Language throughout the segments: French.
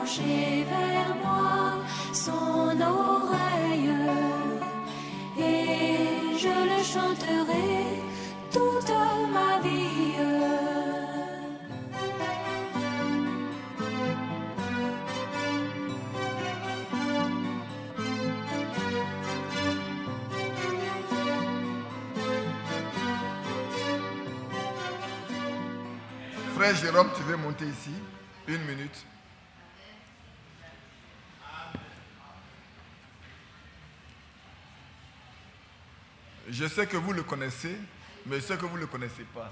pencher vers moi son oreille, et je le chanterai toute ma vie. Frère Jérôme, tu veux monter ici? 1 minute. Je sais que vous le connaissez, mais je sais que vous ne le connaissez pas.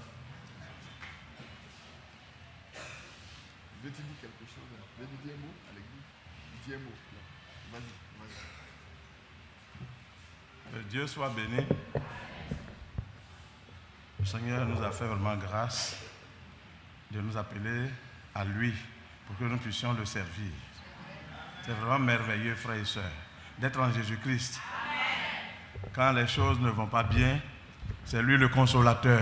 Je vais te dire quelque chose. Je vais te dire un mot à l'église. Dis un mot. Vas-y. Que Dieu soit béni. Le Seigneur nous a fait vraiment grâce de nous appeler à lui pour que nous puissions le servir. C'est vraiment merveilleux, frères et sœurs, d'être en Jésus-Christ. Quand les choses ne vont pas bien, c'est lui le consolateur.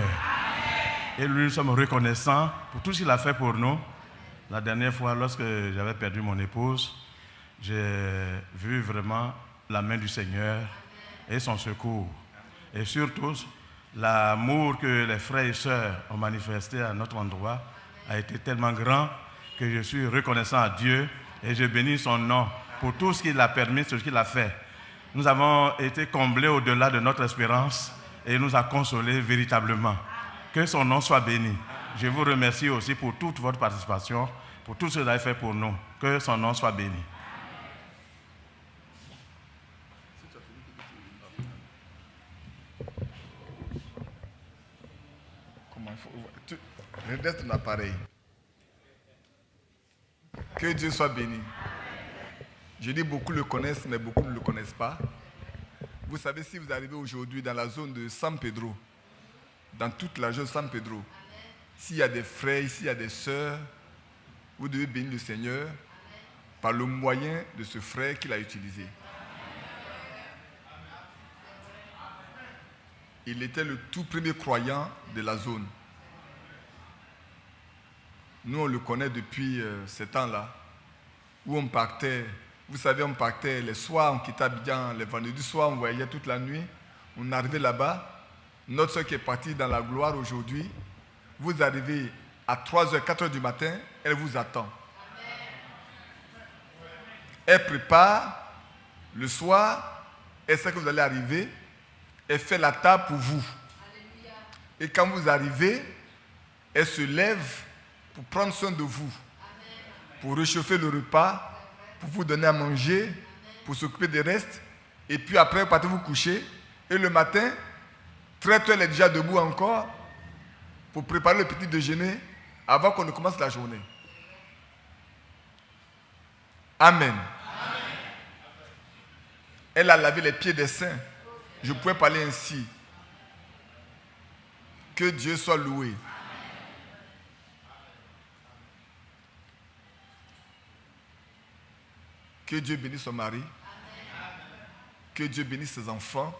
Et lui, nous sommes reconnaissants pour tout ce qu'il a fait pour nous. La dernière fois, lorsque j'avais perdu mon épouse, j'ai vu vraiment la main du Seigneur et son secours. Et surtout, l'amour que les frères et sœurs ont manifesté à notre endroit a été tellement grand que je suis reconnaissant à Dieu et je bénis son nom pour tout ce qu'il a permis, ce qu'il a fait. Nous avons été comblés au-delà de notre espérance et il nous a consolés véritablement. Que son nom soit béni. Je vous remercie aussi pour toute votre participation, pour tout ce que vous avez fait pour nous. Que son nom soit béni. Redresse ton appareil. Que Dieu soit béni. Je dis beaucoup le connaissent, mais beaucoup ne le connaissent pas. Vous savez, si vous arrivez aujourd'hui dans la zone de San Pedro, dans toute la zone de San Pedro, s'il y a des frères, s'il y a des sœurs, vous devez bénir le Seigneur par le moyen de ce frère qu'il a utilisé. Il était le tout premier croyant de la zone. Nous, on le connaît depuis ces temps-là, où on partait, vous savez, on partait les soirs, on quittait Abidjan, les vendredis soirs, on voyageait toute la nuit, on arrivait là-bas. Notre soeur qui est partie dans la gloire aujourd'hui, vous arrivez à 3h, 4h du matin, elle vous attend. Elle prépare le soir, elle sait que vous allez arriver, elle fait la table pour vous. Et quand vous arrivez, elle se lève pour prendre soin de vous, pour réchauffer le repas, pour vous donner à manger, pour s'occuper des restes. Et puis après, vous partez vous coucher. Et le matin, très tôt, elle est déjà debout encore pour préparer le petit déjeuner avant qu'on ne commence la journée. Amen. Elle a lavé les pieds des saints. Je pouvais parler ainsi. Que Dieu soit loué. Que Dieu bénisse son mari. Que Dieu bénisse ses enfants.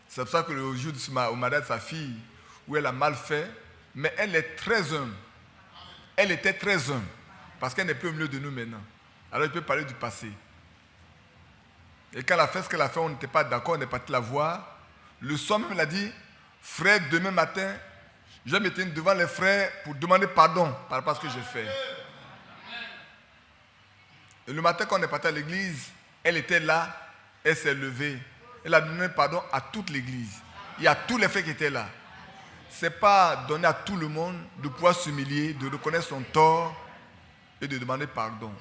C'est pour ça que le jour au mariage de sa fille, où elle a mal fait, mais elle est très humble. Elle était très humble, parce qu'elle n'est plus au milieu de nous maintenant. Alors je peux parler du passé. Et quand elle a fait ce qu'elle a fait, on n'était pas d'accord, on est parti la voir. Le soir même, elle a dit, frère, demain matin, je vais me tenir devant les frères pour demander pardon par rapport à ce que j'ai fait. Et le matin, quand on est parti à l'église, elle était là, elle s'est levée. Elle a donné pardon à toute l'église. Il y a tous les frères qui étaient là. Ce n'est pas donner à tout le monde de pouvoir s'humilier, de reconnaître son tort et de demander pardon.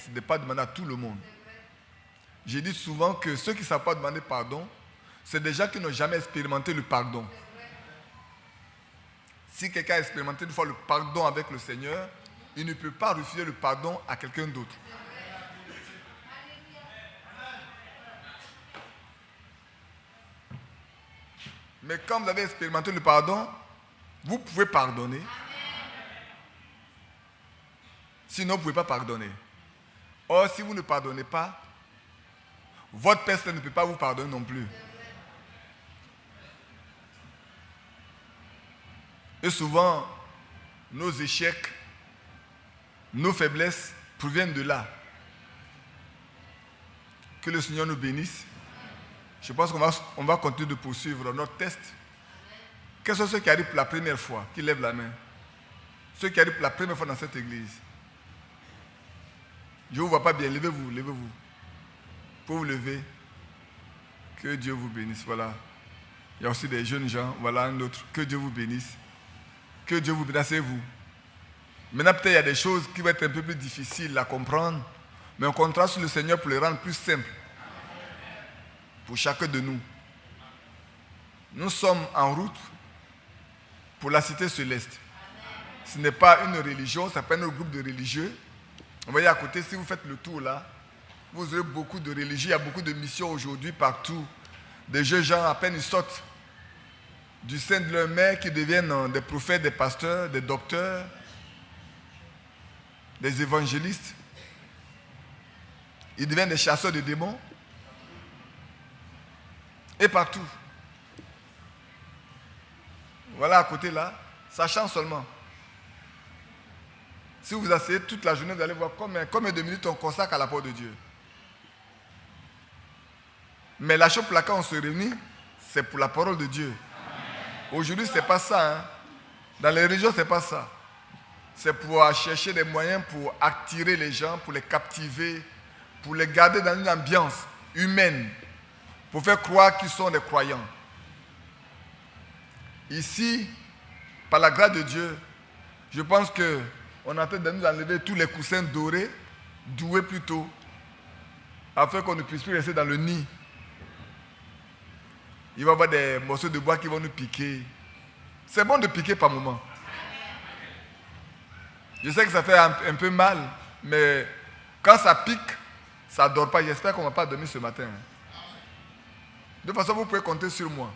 Ce n'est pas demander à tout le monde. J'ai dit souvent que ceux qui ne savent pas demander pardon, c'est des gens qui n'ont jamais expérimenté le pardon. Si quelqu'un a expérimenté une fois le pardon avec le Seigneur, il ne peut pas refuser le pardon à quelqu'un d'autre. Mais quand vous avez expérimenté le pardon, vous pouvez pardonner. Sinon, vous ne pouvez pas pardonner. Or, si vous ne pardonnez pas, votre Père ne peut pas vous pardonner non plus. Et souvent, nos échecs Nos faiblesses proviennent de là. Que le Seigneur nous bénisse. Je pense qu'on va continuer de poursuivre notre test. Quels sont ceux qui arrivent pour la première fois, qui lèvent la main? Ceux qui arrivent pour la première fois dans cette église. Je ne vous vois pas bien. Levez-vous, levez-vous. Pour vous lever. Que Dieu vous bénisse. Voilà. Il y a aussi des jeunes gens. Voilà un autre. Que Dieu vous bénisse. Que Dieu vous bénisse. Asseyez-vous. Maintenant, peut-être il y a des choses qui vont être un peu plus difficiles à comprendre. Mais on comptera sur le Seigneur pour les rendre plus simples. Pour chacun de nous. Nous sommes en route pour la cité céleste. Ce n'est pas une religion, ce n'est pas un groupe de religieux. Vous voyez à côté, si vous faites le tour là, vous aurez beaucoup de religieux. Il y a beaucoup de missions aujourd'hui partout. Des jeunes gens, à peine ils sortent du sein de leur mère, qui deviennent des prophètes, des pasteurs, des docteurs, des évangélistes. Ils deviennent des chasseurs de démons. Et partout. Voilà à côté là, ça change seulement. Si vous asseyez toute la journée, vous allez voir combien de minutes on consacre à la parole de Dieu. Mais la chose pour laquelle on se réunit, c'est pour la parole de Dieu. Aujourd'hui, ce n'est pas ça. Hein. Dans les régions, ce n'est pas ça. C'est pour chercher des moyens pour attirer les gens, pour les captiver, pour les garder dans une ambiance humaine, pour faire croire qu'ils sont des croyants. Ici, par la grâce de Dieu, je pense qu'on est en train de nous enlever tous les coussins dorés, doués plutôt, afin qu'on ne puisse plus rester dans le nid. Il va y avoir des morceaux de bois qui vont nous piquer. C'est bon de piquer par moment. Je sais que ça fait un peu mal, mais quand ça pique, ça ne dort pas. J'espère qu'on ne va pas dormir ce matin. De toute façon, vous pouvez compter sur moi.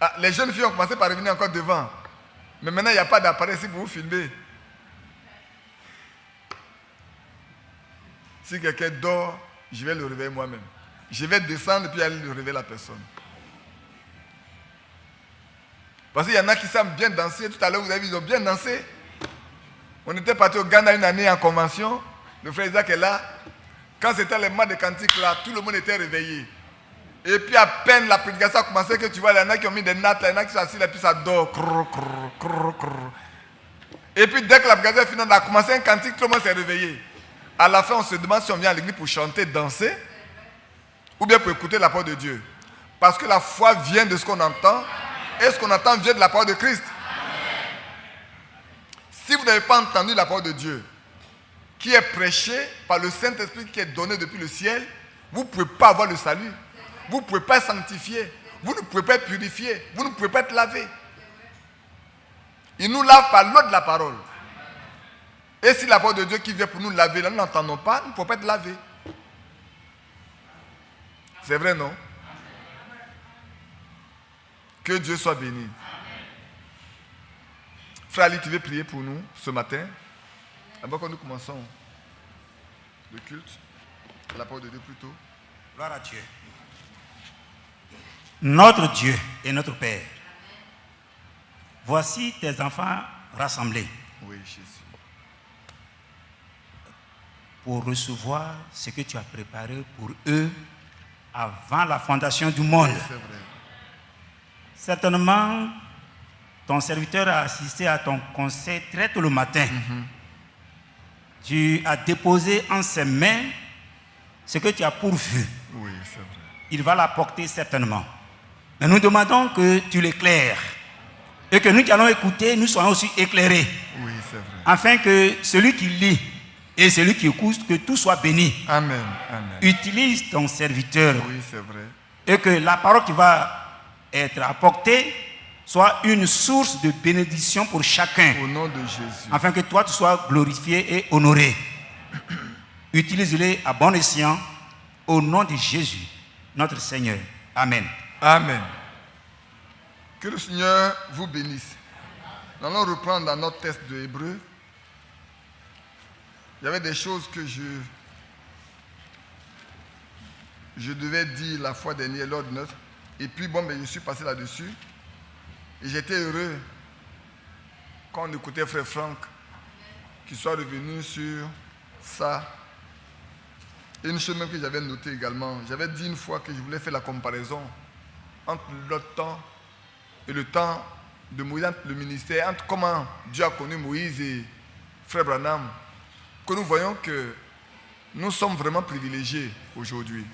Ah, les jeunes filles ont commencé par revenir encore devant. Mais maintenant, il n'y a pas d'appareil ici pour vous filmer. Si quelqu'un dort, je vais le réveiller moi-même. Je vais descendre et puis aller le réveiller la personne. Parce qu'il y en a qui savent bien danser. Tout à l'heure, vous avez vu, ils ont bien dansé. On était parti au Ghana une année en convention. Le frère Isaac est là. Quand c'était les mois de cantique là, tout le monde était réveillé. Et puis à peine la prédication a commencé, que tu vois, il y en a qui ont mis des nattes, il y en a qui sont assis là, et puis ça dort. Et puis dès que la prédication est finie, on a commencé un cantique, tout le monde s'est réveillé. À la fin, on se demande si on vient à l'église pour chanter, danser, ou bien pour écouter la parole de Dieu. Parce que la foi vient de ce qu'on entend, et ce qu'on entend vient de la parole de Christ. Si vous n'avez pas entendu la parole de Dieu, qui est prêchée par le Saint-Esprit qui est donné depuis le ciel, vous ne pouvez pas avoir le salut. Vous ne pouvez pas être sanctifié. Vous ne pouvez pas être purifié. Vous ne pouvez pas être lavé. Il nous lave par l'eau de la parole. Et si la parole de Dieu qui vient pour nous laver, là, nous n'entendons pas, nous ne pouvons pas être lavés. C'est vrai, non? Que Dieu soit béni. Frère Ali, tu veux prier pour nous ce matin? Avant que nous commençons le culte, la parole de Dieu plutôt. Gloire à Dieu. Notre Dieu et notre Père, voici tes enfants rassemblés. Oui, Jésus. Pour recevoir ce que tu as préparé pour eux avant la fondation du monde. C'est vrai. Certainement, ton serviteur a assisté à ton conseil très tôt le matin. Tu as déposé en ses mains ce que tu as pourvu. Oui, c'est vrai. Il va l'apporter certainement. Mais nous demandons que tu l'éclaires et que nous qui allons écouter, nous soyons aussi éclairés. Oui, c'est vrai. Afin que celui qui lit et celui qui écoute, que tout soit béni. Amen. Amen. Utilise ton serviteur Oui, c'est vrai. et que la parole qui va être apportée soit une source de bénédiction pour chacun. Au nom de Jésus. Afin que toi, tu sois glorifié et honoré. Utilise-les à bon escient au nom de Jésus, notre Seigneur. Amen. Amen. Que le Seigneur vous bénisse. Nous allons reprendre dans notre test de Hébreu. Il y avait des choses que je devais dire la fois dernière lors de notre. Et puis bon, je suis passé là-dessus. Et j'étais heureux quand on écoutait Frère Franck, qu'il soit revenu sur ça. Et une chose même que j'avais notée également, j'avais dit une fois que je voulais faire la comparaison entre notre temps et le temps de Moïse, entre le ministère, entre comment Dieu a connu Moïse et Frère Branham, que nous voyons que nous sommes vraiment privilégiés aujourd'hui.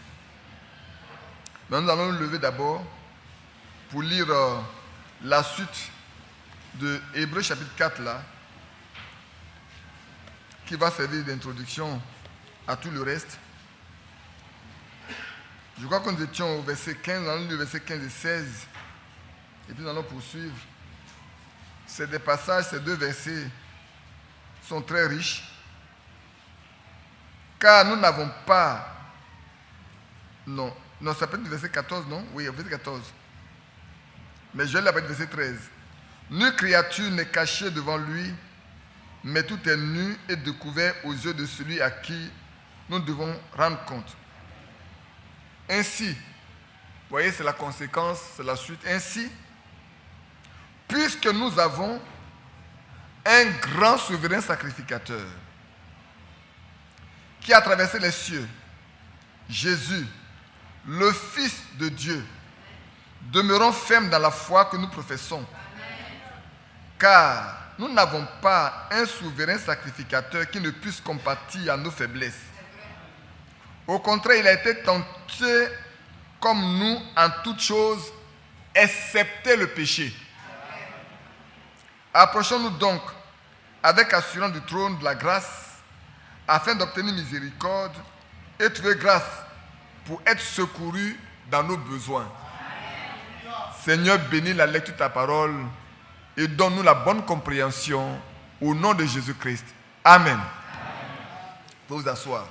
Mais nous allons nous lever d'abord pour lire la suite de Hébreux chapitre 4 là, qui va servir d'introduction à tout le reste. Je crois que nous étions au verset 15, nous allons lire le verset 15 et 16, et puis nous allons poursuivre. C'est des passages, ces deux versets sont très riches, car nous n'avons pas, non, ça peut être le verset 14, non? Oui, verset 14. Mais je vais l'appeler verset 13. Nulle créature n'est cachée devant lui, mais tout est nu et découvert aux yeux de celui à qui nous devons rendre compte. Ainsi, vous voyez, c'est la conséquence, c'est la suite. Ainsi, puisque nous avons un grand souverain sacrificateur qui a traversé les cieux, Jésus, le Fils de Dieu, demeurons fermes dans la foi que nous professons. Car nous n'avons pas un souverain sacrificateur qui ne puisse compatir à nos faiblesses. Au contraire, il a été tenté comme nous en toutes choses, excepté le péché. Approchons-nous donc avec assurance du trône de la grâce, afin d'obtenir miséricorde et trouver grâce pour être secourus dans nos besoins. Seigneur, bénis la lecture de ta parole et donne-nous la bonne compréhension au nom de Jésus-Christ. Amen. Vous pouvez vous asseoir.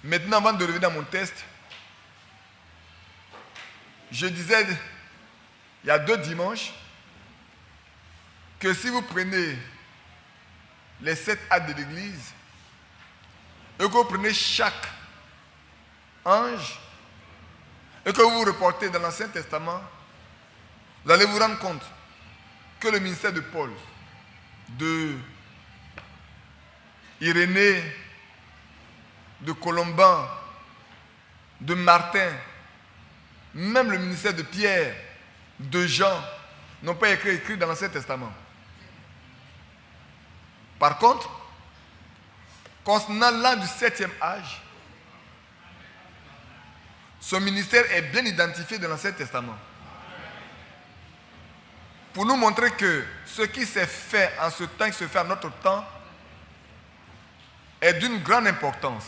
Maintenant, avant de revenir à mon texte, je disais il y a 2 dimanches que si vous prenez les 7 actes de l'Église et que vous prenez chaque ange et que vous vous reportez dans l'Ancien Testament, vous allez vous rendre compte que le ministère de Paul, de Irénée, de Colomban, de Martin, même le ministère de Pierre, de Jean, n'ont pas été écrits dans l'Ancien Testament. Par contre, concernant l'an du 7e âge, son ministère est bien identifié dans l'Ancien Testament. Pour nous montrer que ce qui s'est fait en ce temps, qui se fait en notre temps, est d'une grande importance.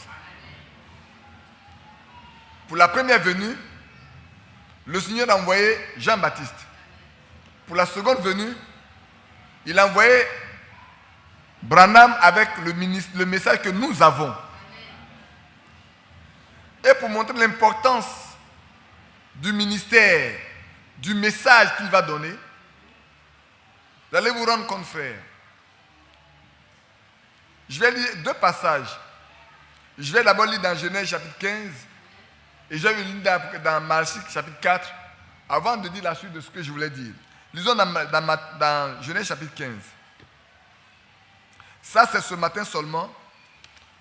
Pour la première venue, le Seigneur a envoyé Jean-Baptiste. Pour la seconde venue, il a envoyé Branham avec le message que nous avons. Et pour montrer l'importance du ministère, du message qu'il va donner, vous allez vous rendre compte, frère. Je vais lire 2 passages. Je vais d'abord lire dans Genèse chapitre 15 et je vais lire dans Malachie chapitre 4 avant de dire la suite de ce que je voulais dire. Lisons dans Genèse chapitre 15. Ça, c'est ce matin seulement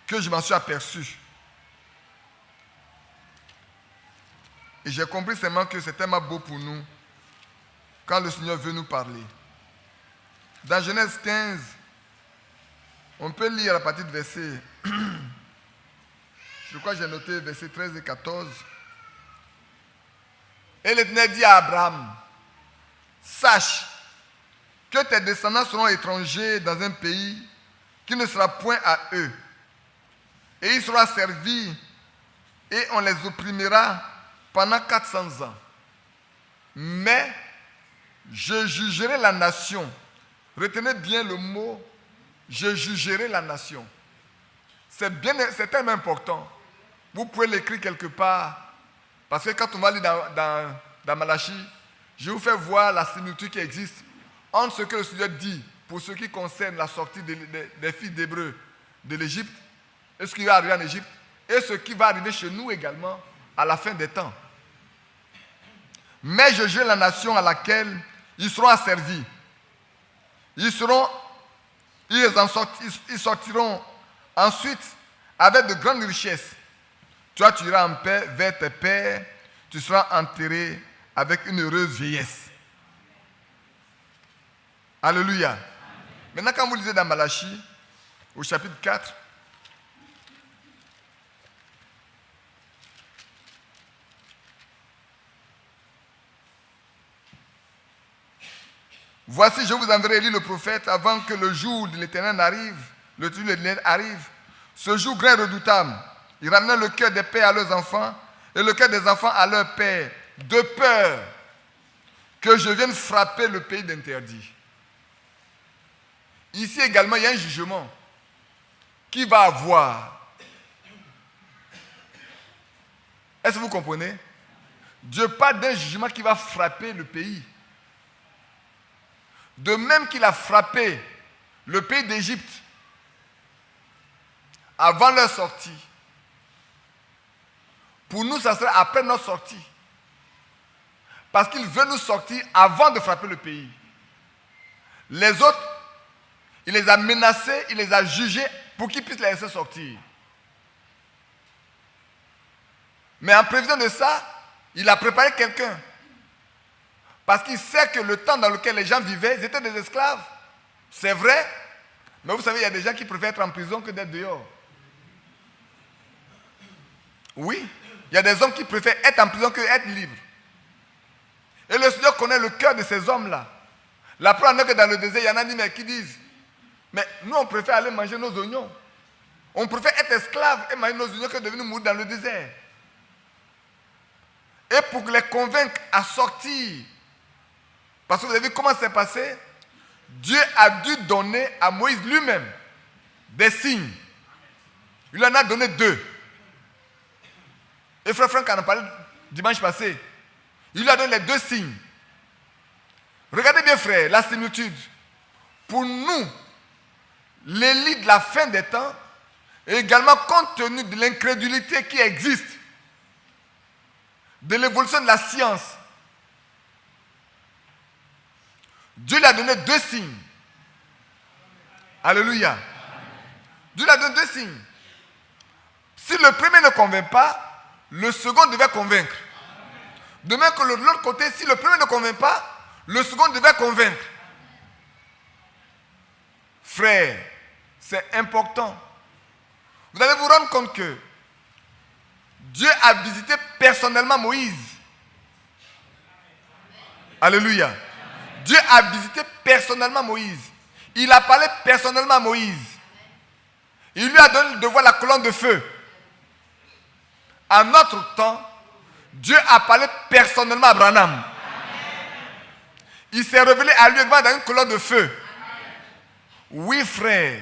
que je m'en suis aperçu. Et j'ai compris seulement que c'est tellement beau pour nous quand le Seigneur veut nous parler. Dans Genèse 15, on peut lire à partir du verset, je crois que j'ai noté versets 13 et 14. Et l'Éternel dit à Abraham, sache que tes descendants seront étrangers dans un pays qui ne sera point à eux. Et ils seront servis et on les opprimera pendant 400 ans. Mais je jugerai la nation. Retenez bien le mot, je jugerai la nation. C'est tellement important. Vous pouvez l'écrire quelque part. Parce que quand on va lire dans Malachie, je vous fais voir la similitude qui existe entre ce que le Seigneur dit pour ce qui concerne la sortie des fils d'Hébreux de l'Égypte, et ce qui va arriver en Égypte, et ce qui va arriver chez nous également à la fin des temps. Mais je juge la nation à laquelle ils seront asservis. Ils sortiront ensuite avec de grandes richesses. Toi, tu iras en paix vers tes pères, tu seras enterré avec une heureuse vieillesse. Alléluia. Amen. Maintenant, quand vous lisez dans Malachie, au chapitre 4, voici, je vous enverrai Élie le prophète avant que le jour de l'Éternel arrive, le jour de l'Éternel arrive. Ce jour grand et redoutable, il ramena le cœur des pères à leurs enfants et le cœur des enfants à leurs pères, de peur que je vienne frapper le pays d'interdit. Ici également, il y a un jugement qui va avoir. Est-ce que vous comprenez? Dieu parle d'un jugement qui va frapper le pays. De même qu'il a frappé le pays d'Égypte avant leur sortie. Pour nous, ça sera après notre sortie. Parce qu'il veut nous sortir avant de frapper le pays. Les autres, il les a menacés, il les a jugés pour qu'ils puissent les laisser sortir. Mais en prévision de ça, il a préparé quelqu'un. Parce qu'il sait que le temps dans lequel les gens vivaient, ils étaient des esclaves. C'est vrai. Mais vous savez, il y a des gens qui préfèrent être en prison que d'être dehors. Oui. Il y a des hommes qui préfèrent être en prison que être libres. Et le Seigneur connaît le cœur de ces hommes-là. La preuve est que dans le désert, il y en a qui disent, mais nous, on préfère aller manger nos oignons. On préfère être esclaves et manger nos oignons que de venir mourir dans le désert. Et pour les convaincre à sortir, parce que vous avez vu comment c'est passé, Dieu a dû donner à Moïse lui-même des signes. Il en a donné 2. Et frère Franck en a parlé dimanche passé. Il lui a donné les 2 signes. Regardez bien frère, la similitude. Pour nous, l'élite de la fin des temps, et également compte tenu de l'incrédulité qui existe, de l'évolution de la science, Dieu lui a donné 2 signes. Alléluia. Dieu lui a donné 2 signes. Si le premier ne convainc pas, le second devait convaincre. De même que de l'autre côté, si le premier ne convainc pas, le second devait convaincre. Frère, c'est important. Vous allez vous rendre compte que Dieu a visité personnellement Moïse. Alléluia. Dieu a visité personnellement Moïse. Il a parlé personnellement à Moïse. Il lui a donné de voir la colonne de feu. En notre temps, Dieu a parlé personnellement à Branham. Il s'est révélé à lui dans une colonne de feu. Oui, frère,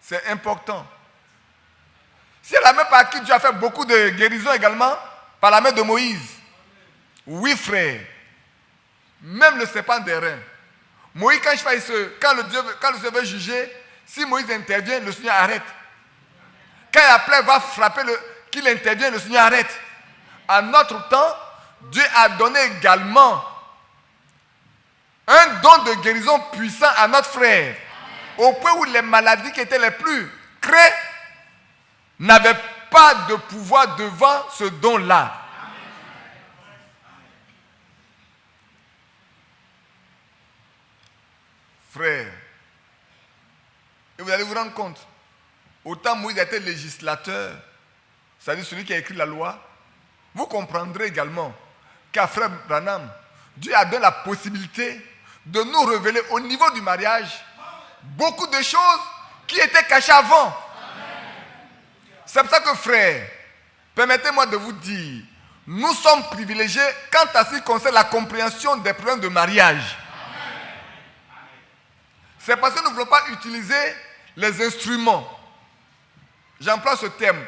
c'est important. C'est la main par qui Dieu a fait beaucoup de guérisons également, par la main de Moïse. Oui, frère. Même le serpent des reins. Moïse, quand le Dieu veut juger, si Moïse intervient, le Seigneur arrête. Quand la plaie va frapper, qu'il intervient, le Seigneur arrête. En notre temps, Dieu a donné également un don de guérison puissant à notre frère. Au point où les maladies qui étaient les plus crées n'avaient pas de pouvoir devant ce don-là. Frère, et vous allez vous rendre compte, autant Moïse était législateur, c'est-à-dire celui qui a écrit la loi, vous comprendrez également qu'à frère Branham, Dieu a donné la possibilité de nous révéler au niveau du mariage beaucoup de choses qui étaient cachées avant. C'est pour ça que frère, permettez-moi de vous dire, nous sommes privilégiés quant à ce qui concerne la compréhension des problèmes de mariage. C'est parce que nous ne voulons pas utiliser les instruments. J'emploie ce terme.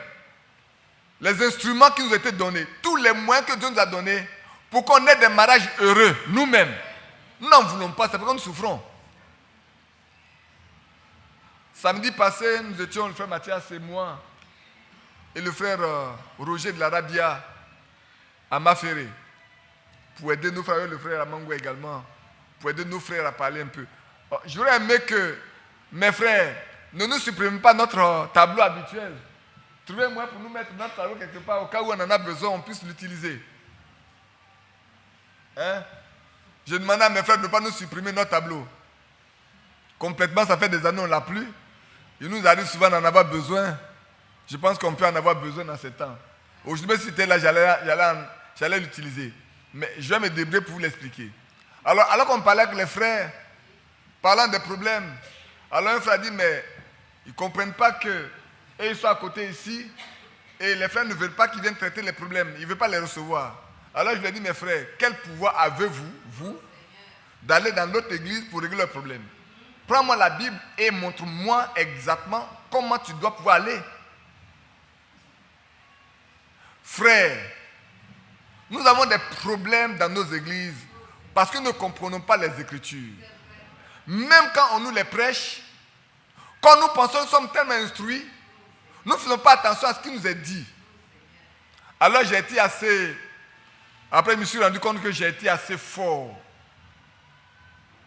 Les instruments qui nous ont été donnés, tous les moyens que Dieu nous a donnés pour qu'on ait des mariages heureux, nous-mêmes. Nous n'en voulons pas, c'est parce que nous souffrons. Samedi passé, nous étions, le frère Mathias et moi, et le frère Roger de l'Arabia à Maféré, pour aider nos frères, le frère Amango également, pour aider nos frères à parler un peu. J'aurais aimé que mes frères ne nous suppriment pas notre tableau habituel. Trouvez moi pour nous mettre notre tableau quelque part, au cas où on en a besoin, on puisse l'utiliser. Hein? Je demande à mes frères de ne pas nous supprimer notre tableau. Complètement, ça fait des années, on ne l'a plus. Il nous arrive souvent d'en avoir besoin. Je pense qu'on peut en avoir besoin dans ces temps. Aujourd'hui, si c'était là, j'allais l'utiliser. Mais je vais me débrouiller pour vous l'expliquer. Alors qu'on parlait avec les frères, parlant des problèmes, alors un frère dit, mais ils ne comprennent pas que ils sont à côté ici, et les frères ne veulent pas qu'ils viennent traiter les problèmes. Ils ne veulent pas les recevoir. Alors je lui ai dit, mes frères, quel pouvoir avez-vous, vous, d'aller dans l'autre église pour régler leurs problèmes? Prends-moi la Bible et montre-moi exactement comment tu dois pouvoir aller. Frères, nous avons des problèmes dans nos églises parce que nous ne comprenons pas les Écritures. Même quand on nous les prêche, quand nous pensons que nous sommes tellement instruits, nous ne faisons pas attention à ce qui nous est dit. Alors j'ai été assez... Après, je me suis rendu compte que j'ai été assez fort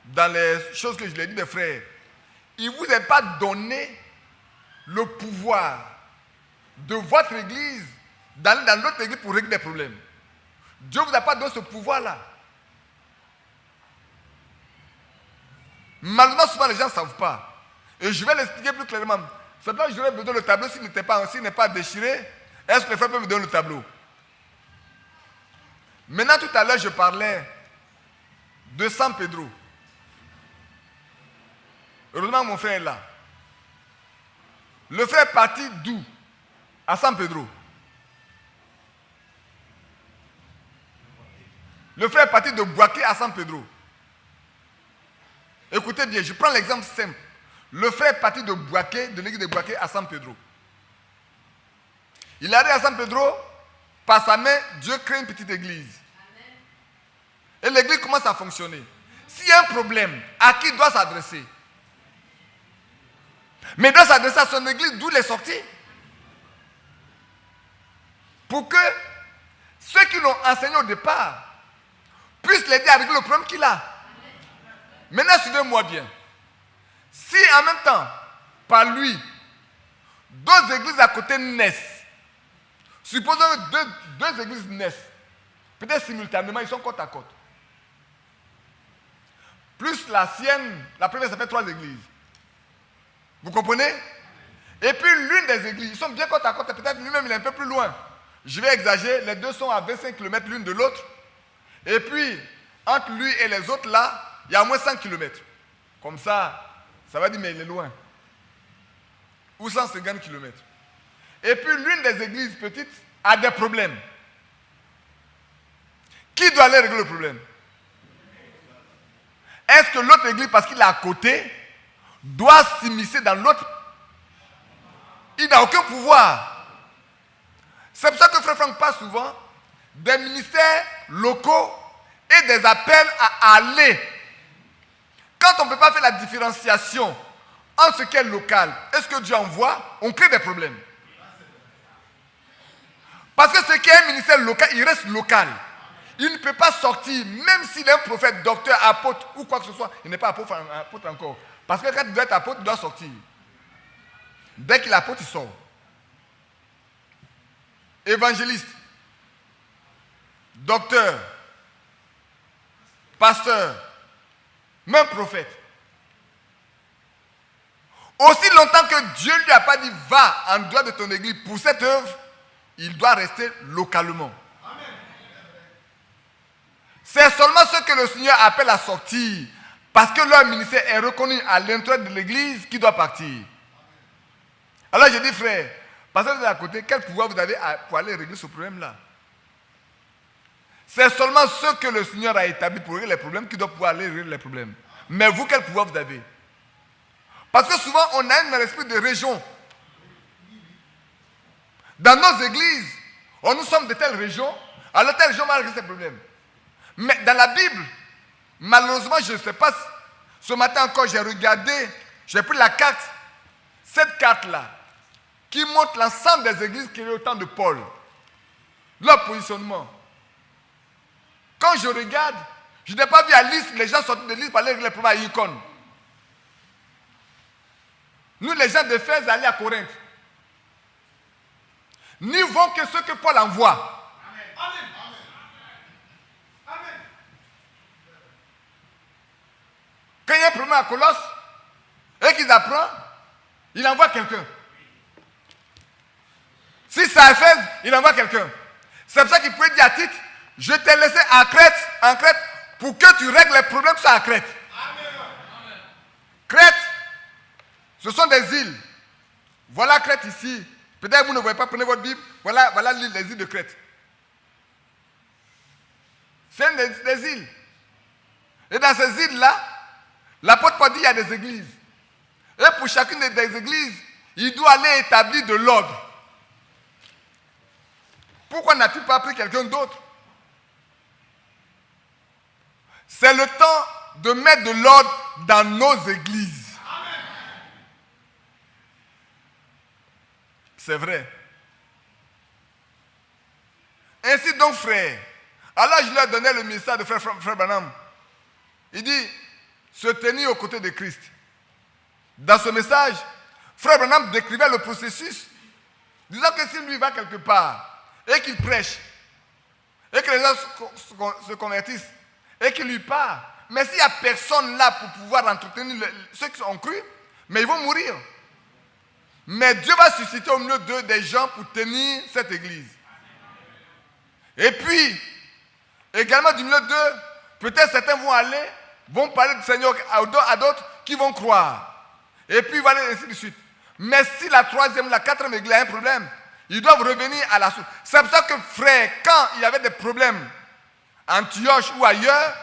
dans les choses que je lui ai dit, mes frères. Il ne vous est pas donné le pouvoir de votre église d'aller dans l'autre église pour régler des problèmes. Dieu ne vous a pas donné ce pouvoir-là. Malheureusement, souvent les gens ne savent pas. Et je vais l'expliquer plus clairement. C'est pourquoi j'aurais besoin le tableau s'il n'est pas déchiré. Est-ce que les frères peuvent me donner le tableau? Maintenant, tout à l'heure, je parlais de San Pedro. Heureusement, mon frère est là. Le frère est parti d'où? À San Pedro. Le frère est parti de Boaké à San Pedro. Écoutez bien, je prends l'exemple simple. Le frère est parti de Boaké, de l'église de Boaké à San Pedro. Il arrive à San Pedro, par sa main, Dieu crée une petite église. Et l'église commence à fonctionner. S'il y a un problème, à qui il doit s'adresser? Mais il doit s'adresser à son église d'où il est sorti. Pour que ceux qui l'ont enseigné au départ puissent l'aider à régler le problème qu'il a. Maintenant, suivez-moi bien. Si en même temps, par lui, deux églises à côté naissent, supposons que deux églises naissent, peut-être simultanément, ils sont côte à côte. Plus la sienne, la première, ça fait 3 églises. Vous comprenez? Et puis l'une des églises, ils sont bien côte à côte, peut-être lui-même il est un peu plus loin. Je vais exagérer, les deux sont à 25 km l'une de l'autre. Et puis, entre lui et les autres là, il y a au moins 100 km. Comme ça va dire, mais il est loin. Ou 150 km. Et puis l'une des églises petites a des problèmes. Qui doit aller régler le problème? Est-ce que l'autre église, parce qu'il est à côté, doit s'immiscer dans l'autre? Il n'a aucun pouvoir. C'est pour ça que Frère Franck parle souvent des ministères locaux et des appels à aller. Quand on ne peut pas faire la différenciation entre ce qui est local et ce que Dieu envoie, on crée des problèmes. Parce que ce qui est un ministère local, il reste local. Il ne peut pas sortir, même s'il est un prophète, docteur, apôtre ou quoi que ce soit. Il n'est pas apôtre encore. Parce que quand il doit être apôtre, il doit sortir. Dès qu'il est apôtre, il sort. Évangéliste, docteur, pasteur, même prophète. Aussi longtemps que Dieu ne lui a pas dit va en dehors de ton église pour cette œuvre, il doit rester localement. C'est seulement ceux que le Seigneur appelle à sortir parce que leur ministère est reconnu à l'intérieur de l'église qui doit partir. Alors je dis frère, parce que vous êtes à côté, quel pouvoir vous avez pour aller régler ce problème-là? C'est seulement ceux que le Seigneur a établis pour régler les problèmes qui doivent pouvoir aller régler les problèmes. Mais vous, quel pouvoir vous avez? Parce que souvent, on a un esprit de région. Dans nos églises, nous sommes de telle région, alors telle région va régler ces problèmes. Mais dans la Bible, malheureusement, je ne sais pas, ce matin encore, j'ai regardé, j'ai pris la carte, cette carte-là. qui montre l'ensemble des églises qui est au temps de Paul. Leur positionnement. Quand je regarde, je n'ai pas vu à Lys, les gens sortis de Lys parler avec les problèmes à Icône. Nous, les gens d'Éphèse, allaient à Corinthe. N'y vont que ceux que Paul envoie. Amen. Amen. Quand il y a un problème à Colosse, et qu'ils apprennent, il envoie quelqu'un. Si c'est à Éphèse, il envoie quelqu'un. C'est pour ça qu'il pouvait dire à Tite, je t'ai laissé en Crète, pour que tu règles les problèmes sur la Crète. Amen. Crète, ce sont des îles. Voilà Crète ici. Peut-être que vous ne voyez pas, prenez votre Bible. Voilà l'île, les îles de Crète. C'est des îles. Et dans ces îles-là, l'apôtre Paul dit qu'il y a des églises. Et pour chacune des églises, il doit aller établir de l'ordre. Pourquoi n'a-t-il pas pris quelqu'un d'autre? C'est le temps de mettre de l'ordre dans nos églises. Amen. C'est vrai. Ainsi donc, frère, alors je leur donnais le message de frère Branham. Il dit, se tenir aux côtés de Christ. Dans ce message, frère Branham décrivait le processus, disant que s'il lui va quelque part, et qu'il prêche, et que les gens se convertissent, et qu'il lui parle, mais s'il n'y a personne là pour pouvoir entretenir ceux qui ont cru, mais ils vont mourir. Mais Dieu va susciter au milieu d'eux des gens pour tenir cette église. Et puis, également du milieu d'eux, peut-être certains vont parler du Seigneur à d'autres qui vont croire. Et puis, il va aller ainsi de suite. Mais si la troisième, la quatrième église a un problème, ils doivent revenir à la source. C'est pour ça que, frère, quand il y avait des problèmes à Antioche ou ailleurs,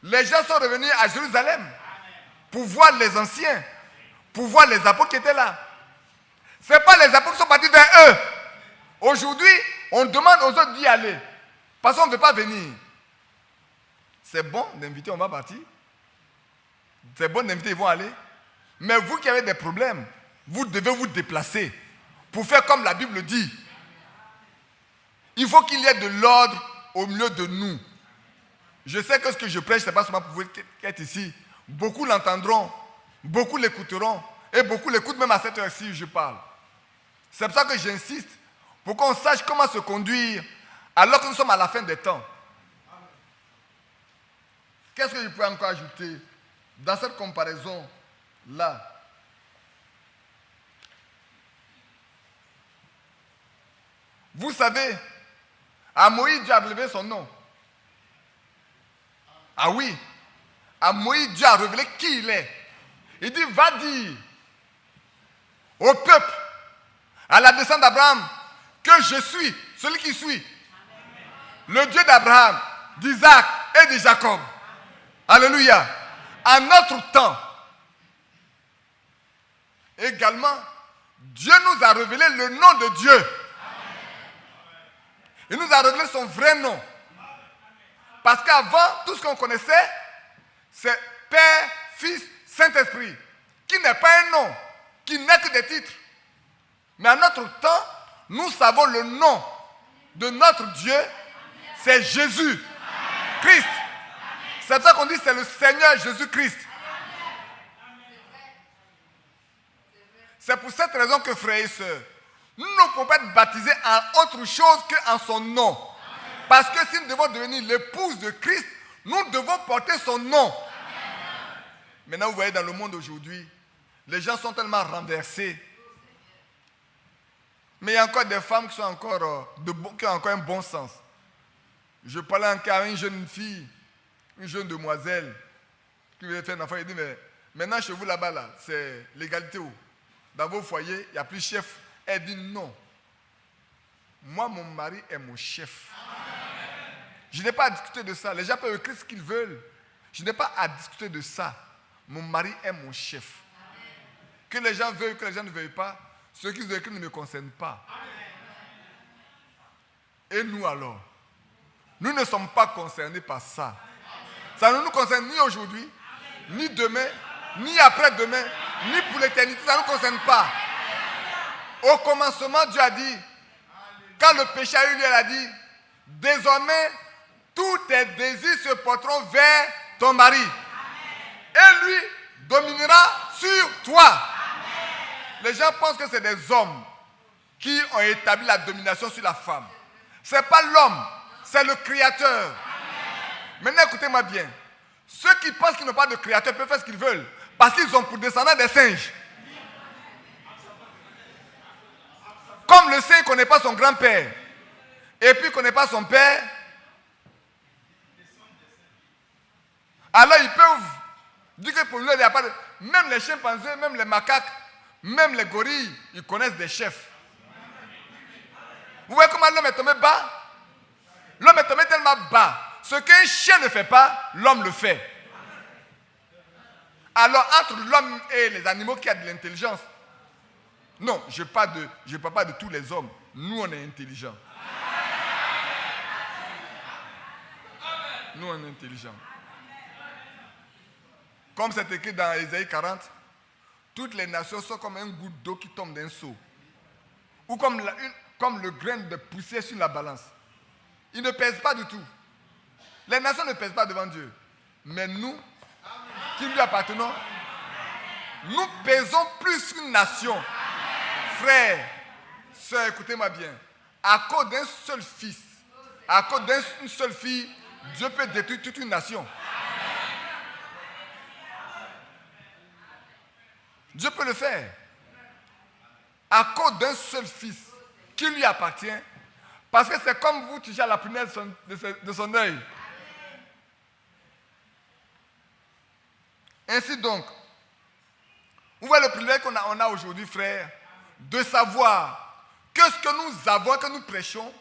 les gens sont revenus à Jérusalem pour voir les anciens, pour voir les apôtres qui étaient là. Ce n'est pas les apôtres qui sont partis vers eux. Aujourd'hui, on demande aux autres d'y aller. Parce qu'on ne veut pas venir. C'est bon d'inviter, on va partir. C'est bon d'inviter, ils vont aller. Mais vous qui avez des problèmes, vous devez vous déplacer pour faire comme la Bible dit. Il faut qu'il y ait de l'ordre au milieu de nous. Je sais que ce que je prêche, ce n'est pas seulement pour vous qui êtes ici. Beaucoup l'entendront, beaucoup l'écouteront, et beaucoup l'écoutent même à cette heure-ci où je parle. C'est pour ça que j'insiste, pour qu'on sache comment se conduire alors que nous sommes à la fin des temps. Qu'est-ce que je peux encore ajouter dans cette comparaison-là? Vous savez, à Moïse, Dieu a révélé son nom. Ah oui, à Moïse, Dieu a révélé qui il est. Il dit, va dire au peuple, à la descendance d'Abraham, que je suis celui qui suis. Le Dieu d'Abraham, d'Isaac et de Jacob. Alléluia. En notre temps, également, Dieu nous a révélé le nom de Dieu. Il nous a révélé son vrai nom. Parce qu'avant, tout ce qu'on connaissait, c'est Père, Fils, Saint-Esprit, qui n'est pas un nom, qui n'est que des titres. Mais en notre temps, nous savons le nom de notre Dieu, c'est Jésus, Christ. C'est pour ça qu'on dit c'est le Seigneur Jésus-Christ. C'est pour cette raison que, frères et sœurs, nous ne pouvons pas être baptisés en autre chose qu'en son nom. Parce que si nous devons devenir l'épouse de Christ, nous devons porter son nom. Maintenant, vous voyez dans le monde aujourd'hui, les gens sont tellement renversés. Mais il y a encore des femmes qui, qui ont encore un bon sens. Je parlais encore à une jeune fille, une jeune demoiselle, qui voulait faire un enfant. Elle dit, mais maintenant chez vous là-bas, là, c'est l'égalité où? Dans vos foyers, il n'y a plus de chef. Elle dit non. Moi, mon mari est mon chef. Je n'ai pas à discuter de ça. Les gens peuvent écrire ce qu'ils veulent. Je n'ai pas à discuter de ça. Mon mari est mon chef. Que les gens veuillent, que les gens ne veuillent pas, ce qu'ils ont écrit ne me concerne pas. Et nous alors? Nous ne sommes pas concernés par ça. Ça ne nous concerne ni aujourd'hui, ni demain, ni après-demain, ni pour l'éternité. Ça ne nous concerne pas. Au commencement, Dieu a dit, quand le péché a eu lieu, elle a dit, désormais, tous tes désirs se porteront vers ton mari. Et lui dominera sur toi. Amen. Les gens pensent que c'est des hommes qui ont établi la domination sur la femme. Ce n'est pas l'homme, c'est le créateur. Amen. Maintenant, écoutez-moi bien. Ceux qui pensent qu'ils n'ont pas de créateur peuvent faire ce qu'ils veulent. Parce qu'ils ont pour descendants des singes. Comme le singe ne connaît pas son grand-père, et puis ne connaît pas son père, alors ils peuvent dire que pour lui, il n'y a pas de... Même les chimpanzés, même les macaques, même les gorilles, ils connaissent des chefs. Vous voyez comment l'homme est tombé bas? L'homme est tombé tellement bas. Ce qu'un chien ne fait pas, l'homme le fait. Alors, entre l'homme et les animaux qui a de l'intelligence, non, je ne parle pas de tous les hommes. Nous, on est intelligents. Nous, on est intelligents. Comme c'est écrit dans Ésaïe 40, toutes les nations sont comme un goutte d'eau qui tombe d'un seau. Ou comme le grain de poussière sur la balance. Ils ne pèsent pas du tout. Les nations ne pèsent pas devant Dieu. Mais nous, qui lui appartenons, nous pèsons plus qu'une nation. Frères, sœurs, écoutez-moi bien. À cause d'un seul fils, à cause d'une seule fille, Dieu peut détruire toute une nation. Dieu peut le faire. À cause d'un seul fils qui lui appartient. Parce que c'est comme vous touchez à la prunelle de son œil. Ainsi donc, vous voyez le privilège qu'on a aujourd'hui, frère, de savoir que ce que nous avons, que nous prêchons,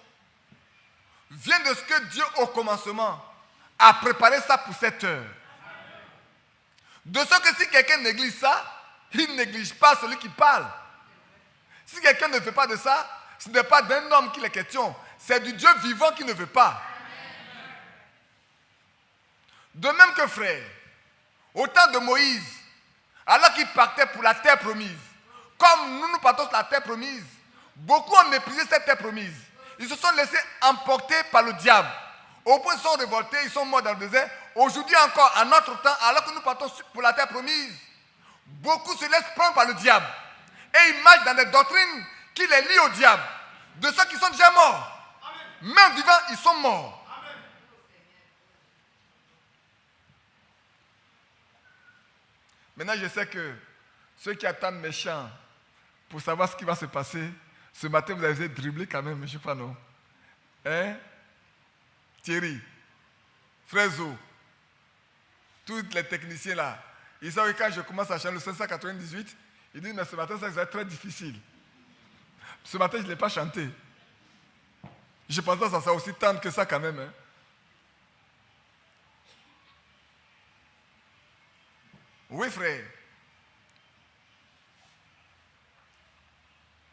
vient de ce que Dieu, au commencement, a préparé ça pour cette heure. De ce que si quelqu'un néglige ça, il ne néglige pas celui qui parle. Si quelqu'un ne fait pas de ça, ce n'est pas d'un homme qu'il est question, c'est du Dieu vivant qui ne veut pas. De même que frère, au temps de Moïse, alors qu'il partait pour la terre promise, comme nous partons sur la terre promise, beaucoup ont méprisé cette terre promise. Ils se sont laissés emporter par le diable. Au point ils sont révoltés, ils sont morts dans le désert. Aujourd'hui encore, à notre temps, alors que nous partons pour la terre promise, beaucoup se laissent prendre par le diable. Et ils marchent dans des doctrines qui les lient au diable. De ceux qui sont déjà morts. Même vivants, ils sont morts. Maintenant, je sais que ceux qui attendent mes chants pour savoir ce qui va se passer, ce matin, vous avez dribblé quand même, je ne sais pas, non? Hein? Thierry, Frézo, tous les techniciens là, ils savent que quand je commence à chanter le 598, ils disent, mais ce matin, ça va être très difficile. Ce matin, je ne l'ai pas chanté. Je pense que ça sera aussi tendre que ça quand même. Hein? Oui, frère.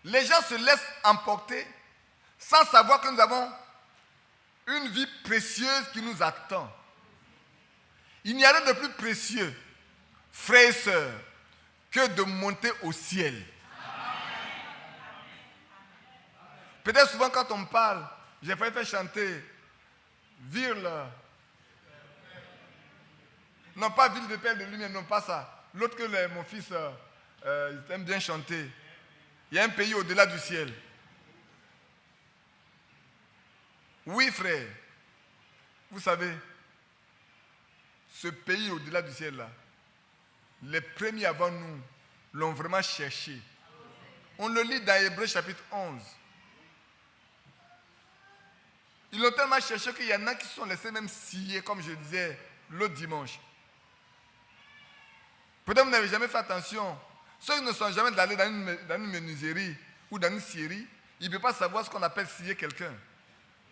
Les gens se laissent emporter sans savoir que nous avons une vie précieuse qui nous attend. Il n'y a rien de plus précieux, frères et sœurs, que de monter au ciel. Peut-être souvent quand on me parle, j'ai failli faire chanter Ville. Non, pas Ville de Père de Lumière, non pas ça. L'autre que mon fils aime bien chanter. Il y a un pays au-delà du ciel. Oui, frère. Vous savez, ce pays au-delà du ciel-là, les premiers avant nous l'ont vraiment cherché. On le lit dans Hébreux chapitre 11. Ils l'ont tellement cherché qu'il y en a qui se sont laissés même scier, comme je disais l'autre dimanche. Peut-être que vous n'avez jamais fait attention. Ceux qui ne sont jamais allés dans une menuiserie ou dans une scierie, ils ne peuvent pas savoir ce qu'on appelle scier quelqu'un.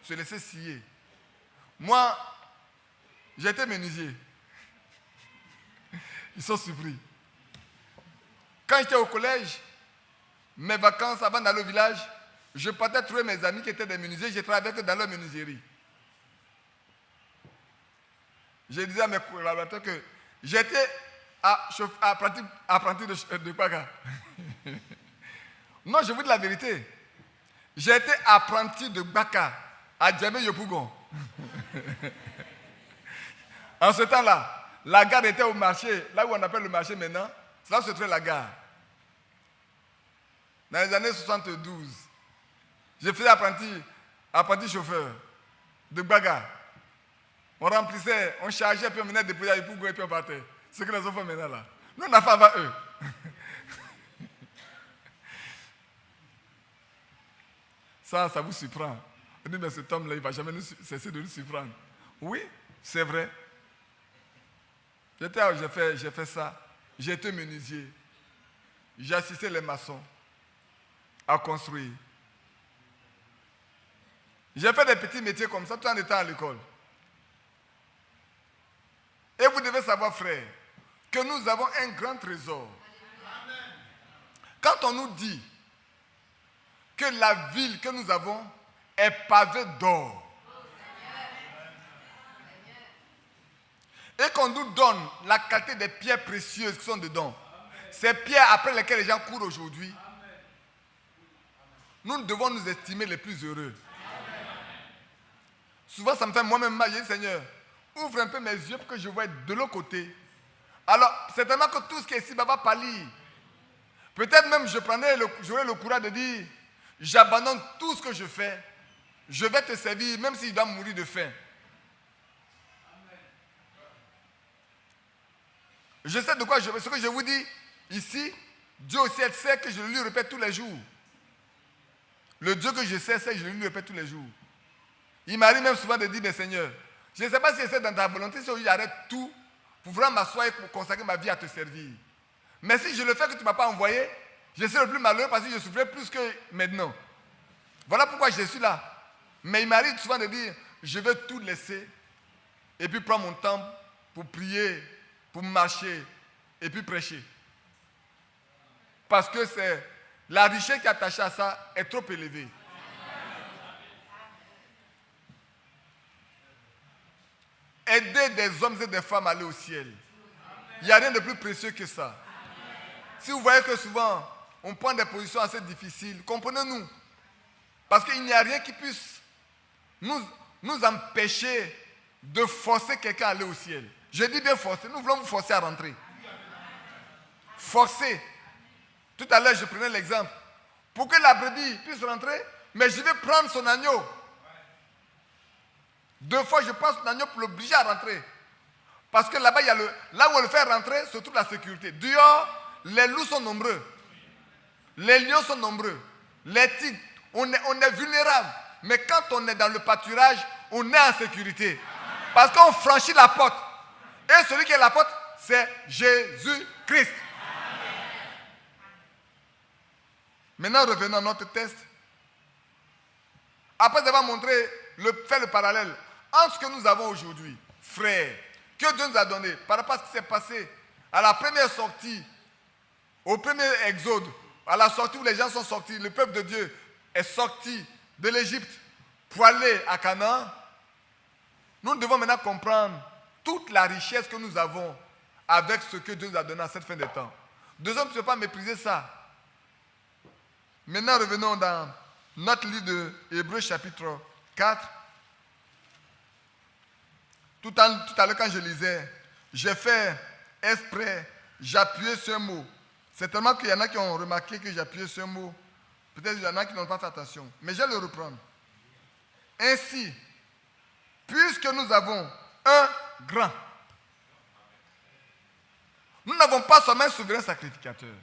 Se laisser scier. Moi, j'étais menuisier. Ils sont surpris. Quand j'étais au collège, mes vacances avant d'aller au village, je partais trouver mes amis qui étaient des menuisiers, j'ai travaillé avec eux dans leur menuiserie. Je disais à mes collaborateurs que j'étais apprenti de Paga. Non, je vous dis la vérité. J'ai été apprenti de Baka à Djamé Yopougon. En ce temps-là, la gare était au marché, là où on appelle le marché maintenant. C'est là où se trouvait la gare. Dans les années 72, j'ai fait apprenti chauffeur de Baga. On remplissait, on chargeait, puis on venait déposer à Yopougon et puis on partait. Ce que les autres font maintenant là. Nous, on a fait avant eux. Ça vous surprend. On dit, mais cet homme-là, il ne va jamais cesser de nous surprendre. Oui, c'est vrai. J'ai fait ça. J'ai été menuisier. J'ai assisté les maçons à construire. J'ai fait des petits métiers comme ça tout en étant à l'école. Et vous devez savoir, frère, que nous avons un grand trésor. Quand on nous dit que la ville que nous avons est pavée d'or, et qu'on nous donne la qualité des pierres précieuses qui sont dedans, ces pierres après lesquelles les gens courent aujourd'hui, nous devons nous estimer les plus heureux. Souvent, ça me fait moi-même mal. Je dis, Seigneur, ouvre un peu mes yeux pour que je voie de l'autre côté. Alors, certainement que tout ce qui est ici va pâlir. Peut-être même j'aurai le courage de dire, j'abandonne tout ce que je fais. Je vais te servir, même si je dois mourir de faim. Je sais de quoi ce que je vous dis ici, Dieu au ciel sait que je le lui répète tous les jours. Le Dieu que je sais, c'est que je le lui répète tous les jours. Il m'arrive même souvent de dire, mais Seigneur, je ne sais pas si c'est dans ta volonté, si j'arrête tout pour vraiment m'asseoir et pour consacrer ma vie à te servir. Mais si je le fais que tu ne m'as pas envoyé, je serai le plus malheureux parce que je souffrais plus que maintenant. Voilà pourquoi je suis là. Mais il m'arrive souvent de dire, je vais tout laisser et puis prendre mon temps pour prier, pour marcher et puis prêcher. Parce que la richesse qui est attachée à ça est trop élevée. Aider des hommes et des femmes à aller au ciel. Il n'y a rien de plus précieux que ça. Si vous voyez que souvent, on prend des positions assez difficiles, comprenez-nous. Parce qu'il n'y a rien qui puisse nous empêcher de forcer quelqu'un à aller au ciel. Je dis bien forcer, nous voulons vous forcer à rentrer. Forcer. Tout à l'heure, je prenais l'exemple. Pour que la brebis puisse rentrer, mais je vais prendre son agneau. 2 fois, je prends son agneau pour l'obliger à rentrer. Parce que là-bas, là où on le fait rentrer, se trouve la sécurité. Dehors, les loups sont nombreux. Les lions sont nombreux. Les tigres, on est vulnérable. Mais quand on est dans le pâturage, on est en sécurité. Parce qu'on franchit la porte. Et celui qui est la porte, c'est Jésus-Christ. Maintenant, revenons à notre test. Après avoir fait le parallèle entre ce que nous avons aujourd'hui, frères, que Dieu nous a donné, par rapport à ce qui s'est passé à la première sortie, au premier exode, à la sortie où les gens sont sortis, le peuple de Dieu est sorti de l'Égypte pour aller à Canaan, nous devons maintenant comprendre toute la richesse que nous avons avec ce que Dieu nous a donné à cette fin des temps. Deuxième, tu ne peux pas mépriser ça. Maintenant, revenons dans notre livre de Hébreux chapitre 4. Tout à l'heure, quand je lisais, j'ai fait exprès, j'appuyais sur un mot. Certainement qu'il y en a qui ont remarqué que j'appuyais sur un mot. Peut-être qu'il y en a qui n'ont pas fait attention. Mais je vais le reprendre. Ainsi, puisque nous avons un grand, nous n'avons pas seulement un souverain sacrificateur.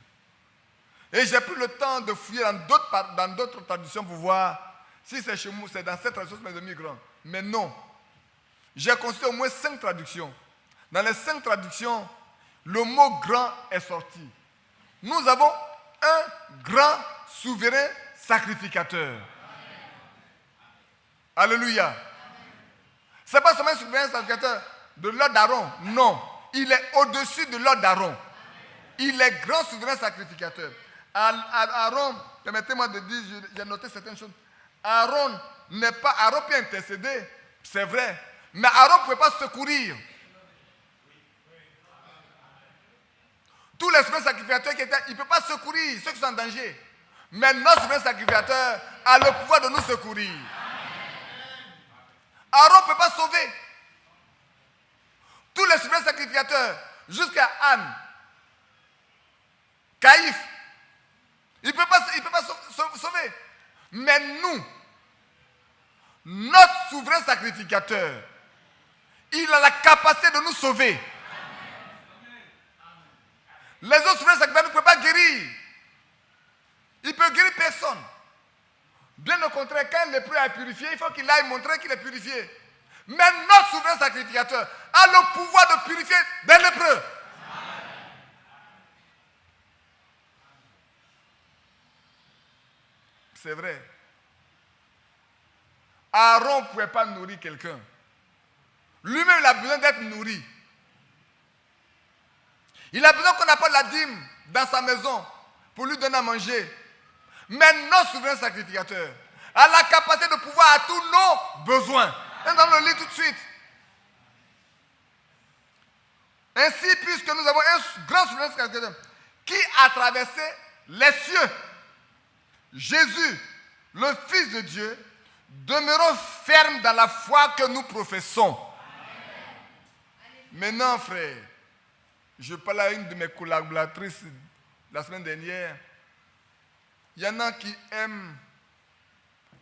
Et j'ai pris le temps de fouiller dans d'autres traductions pour voir si c'est chez moi, c'est dans cette traduction, c'est demi grand. Mais non. J'ai consulté au moins 5 traductions. Dans les 5 traductions, le mot grand est sorti. Nous avons un grand souverain sacrificateur. Alléluia. Ce n'est pas seulement un souverain sacrificateur de l'ordre d'Aaron. Non. Il est au-dessus de l'ordre d'Aaron. Il est grand souverain sacrificateur. Aaron, permettez-moi de dire, j'ai noté certaines choses. Aaron peut intercéder, c'est vrai. Mais Aaron ne pouvait pas secourir. Tous les souverains sacrificateurs qui étaient, il ne peut pas secourir ceux qui sont en danger. Mais notre souverain sacrificateur a le pouvoir de nous secourir. Aaron ne peut pas sauver. Tous les souverains sacrificateurs, jusqu'à Anne, Caïphe, il ne peut pas sauver. Mais nous, notre souverain sacrificateur, il a la capacité de nous sauver. Les autres souverains sacrificateurs ne peuvent pas guérir. Il ne peut guérir personne. Bien au contraire, quand un lépreux est purifié, il faut qu'il aille montrer qu'il est purifié. Mais notre souverain sacrificateur a le pouvoir de purifier des lépreux. C'est vrai. Aaron ne pouvait pas nourrir quelqu'un. Lui-même, il a besoin d'être nourri. Il a besoin qu'on apporte la dîme dans sa maison pour lui donner à manger. Mais notre souverain sacrificateur a la capacité de pouvoir à tous nos besoins. Et nous allons le lire tout de suite. Ainsi, puisque nous avons un grand souverain sacrificateur qui a traversé les cieux, Jésus, le Fils de Dieu, demeurons fermes dans la foi que nous professons. Maintenant, frère, je parlais à une de mes collaboratrices la semaine dernière. Il y en a qui aiment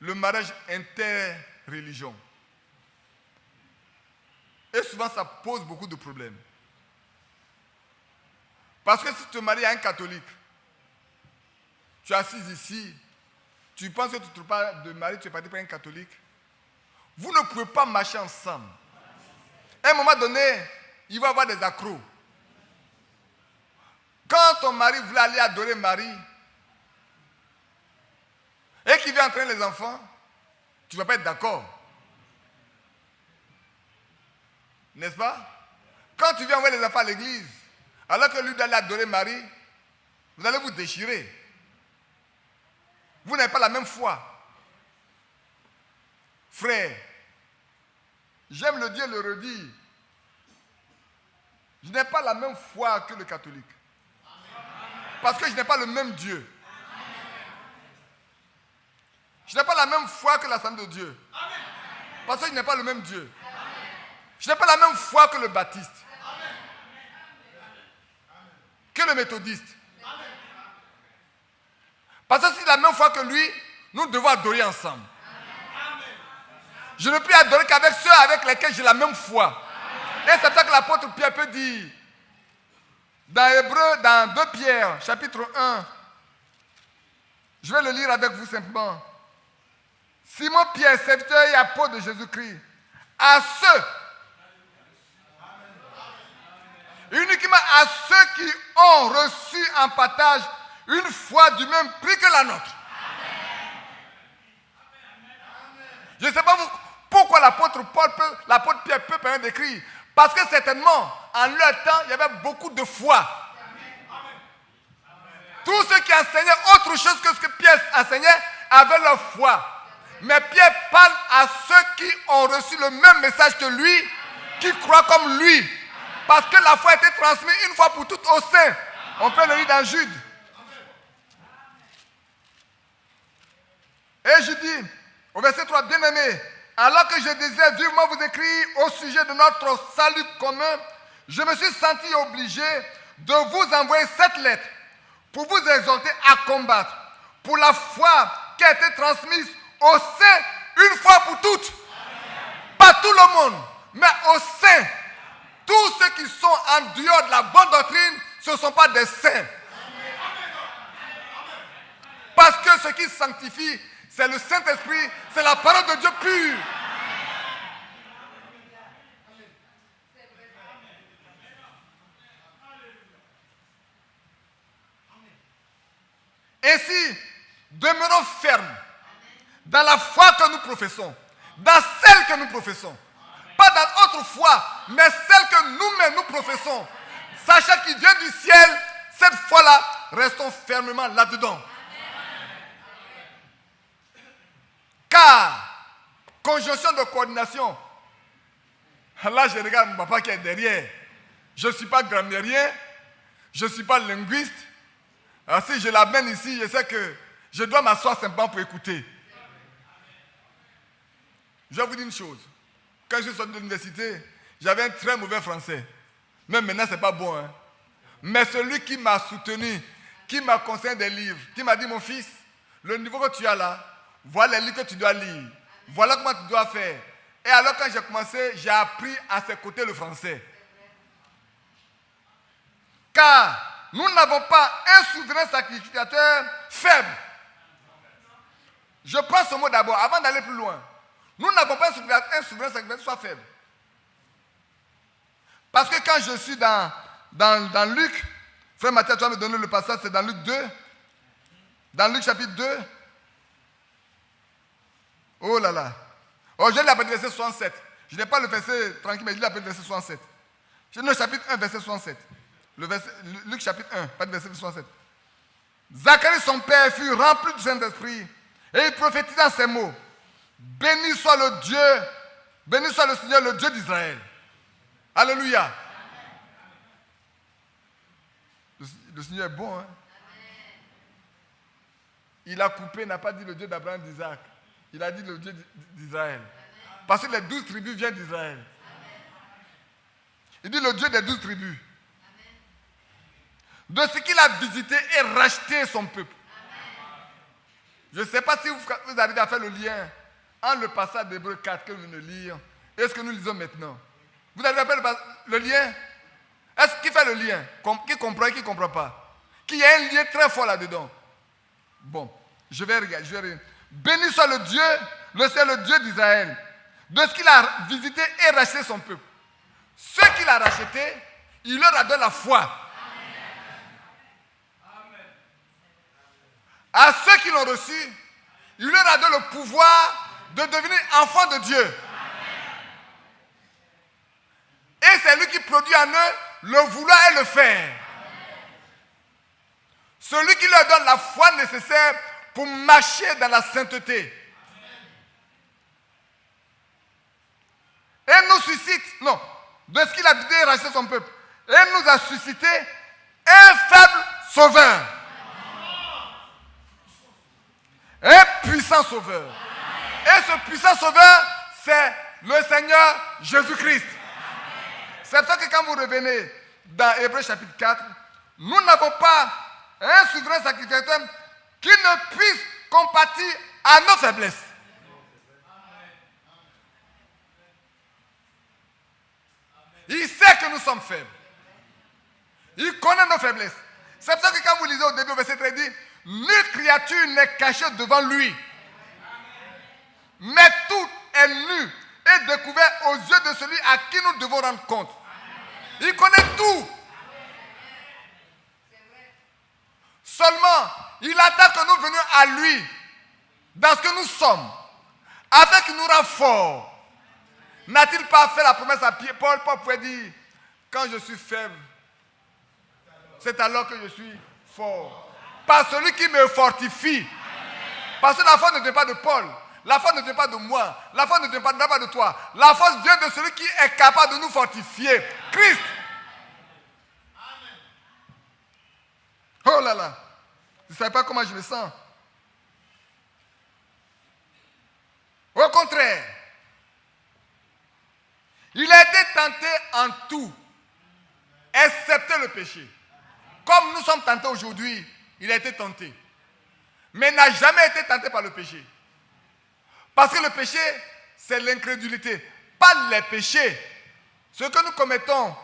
le mariage interreligion. Et souvent, ça pose beaucoup de problèmes. Parce que si tu te maries à un catholique, tu es assis ici, tu penses que tu ne trouves pas de mari, tu es parti par un catholique. Vous ne pouvez pas marcher ensemble. À un moment donné, il va y avoir des accros. Quand ton mari voulait aller adorer Marie, et qu'il vient entraîner les enfants, tu ne vas pas être d'accord. N'est-ce pas? Quand tu viens envoyer les enfants à l'église, alors que lui doit aller adorer Marie, vous allez vous déchirer. Vous n'avez pas la même foi. Frère, j'aime le dire, le redire. Je n'ai pas la même foi que le catholique. Parce que je n'ai pas le même Dieu. Je n'ai pas la même foi que l'Assemblée de Dieu. Parce que je n'ai pas le même Dieu. Je n'ai pas la même foi que le baptiste. Que le méthodiste. Parce que si c'est la même foi que lui, nous devons adorer ensemble. Je ne peux adorer qu'avec ceux avec lesquels j'ai la même foi. Et c'est ça que l'apôtre Pierre peut dire. Dans Hébreu, dans 2 Pierre, chapitre 1. Je vais le lire avec vous simplement. Simon Pierre, serviteur et apôtre de Jésus-Christ, à ceux, uniquement à ceux qui ont reçu en partage une foi du même prix que la nôtre. Je ne sais pas pourquoi l'apôtre Pierre peut permettre d'écrire. Parce que certainement, en leur temps, il y avait beaucoup de foi. Tous ceux qui enseignaient autre chose que ce que Pierre enseignait avaient leur foi. Mais Pierre parle à ceux qui ont reçu le même message que lui, qui croient comme lui. Parce que la foi a été transmise une fois pour toutes aux saints. On peut le lire dans Jude. Et je dis, au verset 3, bien-aimés, alors que je désirais vivement vous écrire au sujet de notre salut commun, je me suis senti obligé de vous envoyer cette lettre pour vous exhorter à combattre pour la foi qui a été transmise aux saints une fois pour toutes. Pas tout le monde, mais aux saints. Tous ceux qui sont en dehors de la bonne doctrine, ce ne sont pas des saints. Parce que ce qui sanctifie, c'est le Saint-Esprit, c'est la parole de Dieu pure. Ainsi, demeurons fermes dans la foi que nous professons, dans celle que nous professons. Pas dans autre foi, mais celle que nous-mêmes nous professons. Sachant qu'il vient du ciel, cette foi-là, restons fermement là-dedans. Car, conjonction de coordination, là je regarde mon papa qui est derrière. Je ne suis pas grammairien, je ne suis pas linguiste. Alors si je l'amène ici, je sais que Je dois m'asseoir simplement pour écouter. Je vais vous dire une chose. Quand je suis sorti de l'université, j'avais un très mauvais français. Même maintenant, ce n'est pas bon. Hein. Mais celui qui m'a soutenu, qui m'a conseillé des livres, qui m'a dit, mon fils, le niveau que tu as là, voilà les livres que tu dois lire. Voilà comment tu dois faire. Et alors quand j'ai commencé, j'ai appris à ses côtés le français. Car nous n'avons pas un souverain sacrificateur faible. Je prends ce mot d'abord, avant d'aller plus loin. Nous n'avons pas un souverain sacrificateur soit faible. Parce que quand je suis dans Luc, frère Mathieu, tu vas me donner le passage, c'est dans Luc 2. Dans Luc chapitre 2. Oh là là. Oh, je lis la partie verset 67. Je n'ai pas le verset tranquille, mais je lis la partie verset 67. Je lis le chapitre 1, verset 67. Luc chapitre 1, pas de verset 67. Zacharie, son père, fut rempli du Saint-Esprit et il prophétisa ces mots. Béni soit le Dieu, béni soit le Seigneur, le Dieu d'Israël. Alléluia. Le Seigneur est bon. Hein? Il a coupé, il n'a pas dit le Dieu d'Abraham, d'Isaac. Il a dit le Dieu d'Israël. Parce que les 12 tribus viennent d'Israël. Il dit le Dieu des 12 tribus. De ce qu'il a visité et racheté son peuple. Je ne sais pas si vous arrivez à faire le lien entre le passage d'Hébreux 4 que nous venons de lire et ce que nous lisons maintenant. Vous arrivez à faire le lien? Est-ce qu'il fait le lien? Qui comprend et qui ne comprend pas? Qu'il y a un lien très fort là-dedans. Bon, je vais regarder. Béni soit le Dieu, c'est le Dieu d'Israël, de ce qu'il a visité et racheté son peuple. Ceux qu'il a rachetés, il leur a donné la foi. À ceux qui l'ont reçu, il leur a donné le pouvoir de devenir enfants de Dieu. Amen. Et c'est lui qui produit en eux le vouloir et le faire. Amen. Celui qui leur donne la foi nécessaire pour marcher dans la sainteté. Amen. Et nous suscite, de ce qu'il a dit et racheté son peuple, et nous a suscité un faible sauveur. Un puissant sauveur. Et ce puissant sauveur, c'est le Seigneur Jésus-Christ. C'est pour ça que quand vous revenez dans Hébreux chapitre 4, nous n'avons pas un souverain sacrificateur qui ne puisse compatir à nos faiblesses. Il sait que nous sommes faibles. Il connaît nos faiblesses. C'est pour ça que quand vous lisez au début au verset 13, il dit, nulle créature n'est cachée devant lui. Mais tout est nu et découvert aux yeux de celui à qui nous devons rendre compte. Il connaît tout. Seulement, il attend que nous venions à lui dans ce que nous sommes, afin qu'il nous rende forts. N'a-t-il pas fait la promesse à Pierre? Paul pouvait dire, quand je suis faible, c'est alors que je suis fort. Par celui qui me fortifie. Parce que la force ne vient pas de Paul. La force ne vient pas de moi. La force ne vient pas de toi. La force vient de celui qui est capable de nous fortifier. Christ. Oh là là. Je ne savais pas comment je me sens. Au contraire. Il a été tenté en tout, excepté le péché. Comme nous sommes tentés aujourd'hui, il a été tenté. Mais n'a jamais été tenté par le péché. Parce que le péché, c'est l'incrédulité. Pas les péchés. Ce que nous commettons,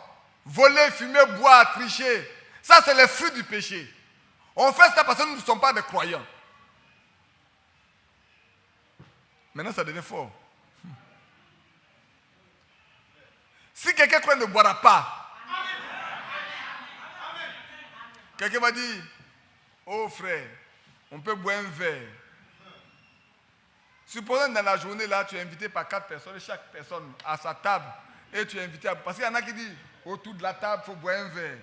voler, fumer, boire, tricher, ça c'est les fruits du péché. On fait ça parce que nous ne sommes pas des croyants. Maintenant ça devient fort. Si quelqu'un croit ne boira pas, quelqu'un va dire, oh frère, on peut boire un verre. Supposons que dans la journée là, tu es invité par 4 personnes, chaque personne à sa table, et tu es invité à... Parce qu'il y en a qui disent, autour de la table, il faut boire un verre.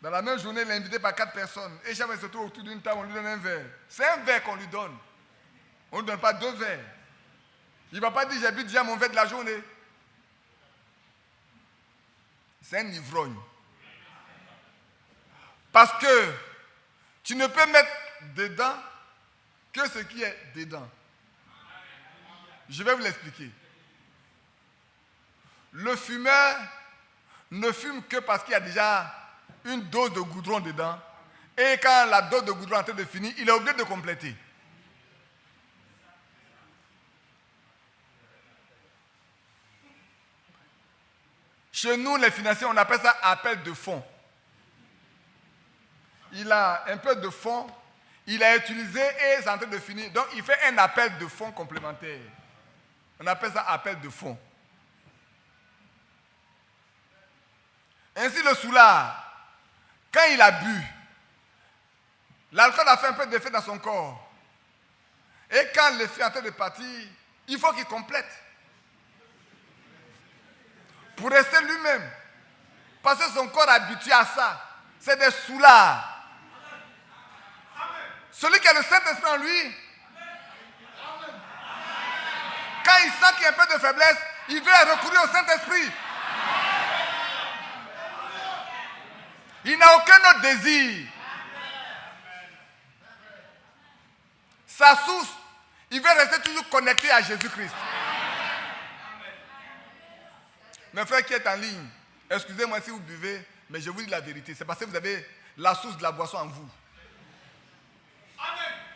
Dans la même journée, il est invité par 4 personnes, et chaque personne se trouve autour d'une table, on lui donne un verre. C'est un verre qu'on lui donne. On ne lui donne pas 2 verres. Il ne va pas dire, j'ai bu déjà mon verre de la journée. C'est un ivrogne. Parce que tu ne peux mettre dedans que ce qui est dedans. Je vais vous l'expliquer. Le fumeur ne fume que parce qu'il y a déjà une dose de goudron dedans. Et quand la dose de goudron est en train de finir, il est obligé de compléter. Chez nous, les financiers, on appelle ça appel de fonds. Il a un peu de fonds, il a utilisé et c'est en train de finir. Donc, il fait un appel de fonds complémentaire. On appelle ça appel de fonds. Ainsi, le soulard, quand il a bu, l'alcool a fait un peu d'effet dans son corps. Et quand l'effet est en train de partir, il faut qu'il complète. Pour rester lui-même. Parce que son corps est habitué à ça. C'est des soulards. Celui qui a le Saint-Esprit en lui, quand il sent qu'il y a un peu de faiblesse, il veut recourir au Saint-Esprit. Il n'a aucun autre désir. Sa source, il veut rester toujours connecté à Jésus-Christ. Mes frères qui êtes en ligne, excusez-moi si vous buvez, mais je vous dis la vérité. C'est parce que vous avez la source de la boisson en vous.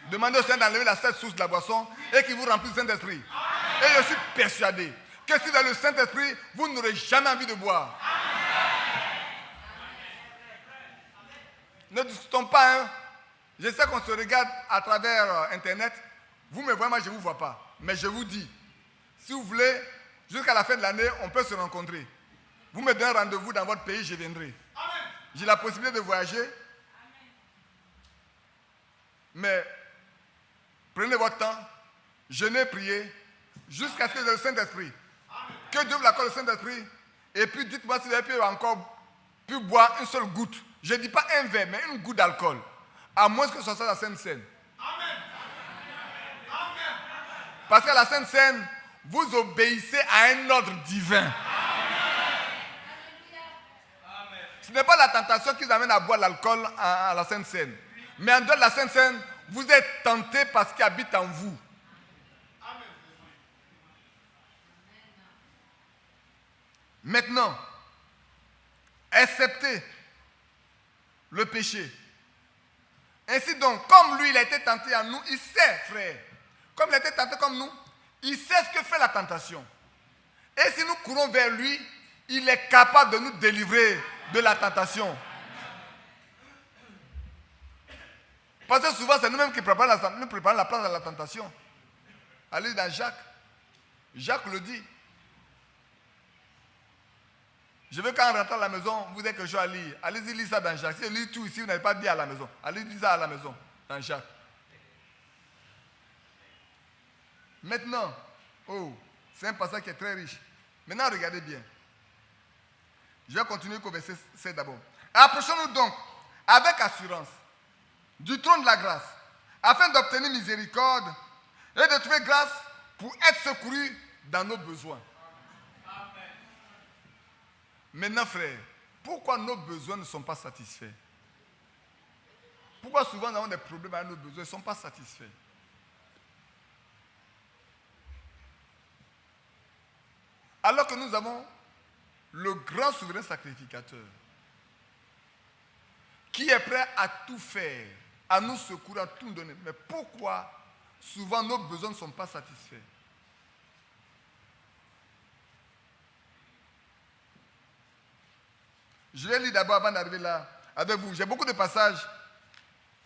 Demandez au Seigneur d'enlever cette source de la boisson et qu'il vous remplisse le Saint-Esprit. Et je suis persuadé que si vous avez le Saint-Esprit, vous n'aurez jamais envie de boire. Ne discutons pas. Hein. Je sais qu'on se regarde à travers Internet. Vous me voyez, moi je ne vous vois pas. Mais je vous dis, si vous voulez, jusqu'à la fin de l'année, on peut se rencontrer. Vous me donnez rendez-vous dans votre pays, je viendrai. J'ai la possibilité de voyager. Mais prenez votre temps, jeûnez, priez, jusqu'à ce que vous ayez le Saint-Esprit. Que Dieu vous accorde le Saint-Esprit. Et puis dites-moi si vous avez encore pu boire une seule goutte. Je ne dis pas un verre, mais une goutte d'alcool. À moins que ce soit la Sainte Seine. Parce qu'à la Sainte Seine, vous obéissez à un ordre divin. Ce n'est pas la tentation qui vous amène à boire l'alcool à la Sainte Seine. Mais en dehors de la Sainte Seine, vous êtes tenté parce qu'il habite en vous. Maintenant, acceptez le péché. Ainsi donc, comme lui, il a été tenté en nous, il sait, frère. Comme il a été tenté comme nous, il sait ce que fait la tentation. Et si nous courons vers lui, il est capable de nous délivrer de la tentation. Parce que souvent, c'est nous-mêmes qui préparons la place à la tentation. Allez dans Jacques. Jacques le dit. Je veux quand on rentre à la maison, vous avez quelque chose à lire. Allez-y, lisez ça dans Jacques. Si vous lisez tout ici, vous n'avez pas dit à la maison. Allez, lisez ça à la maison, dans Jacques. Maintenant, c'est un passage qui est très riche. Maintenant, regardez bien. Je vais continuer au verset 7 d'abord. Approchons-nous donc, avec assurance, du trône de la grâce, afin d'obtenir miséricorde et de trouver grâce pour être secouru dans nos besoins. Maintenant, frère, pourquoi nos besoins ne sont pas satisfaits? Pourquoi souvent nous avons des problèmes avec nos besoins ne sont pas satisfaits? Alors que nous avons le grand souverain sacrificateur qui est prêt à tout faire, à nous secourir, à tout nous donner. Mais pourquoi souvent nos besoins ne sont pas satisfaits? Je vais lire d'abord avant d'arriver là avec vous. J'ai beaucoup de passages.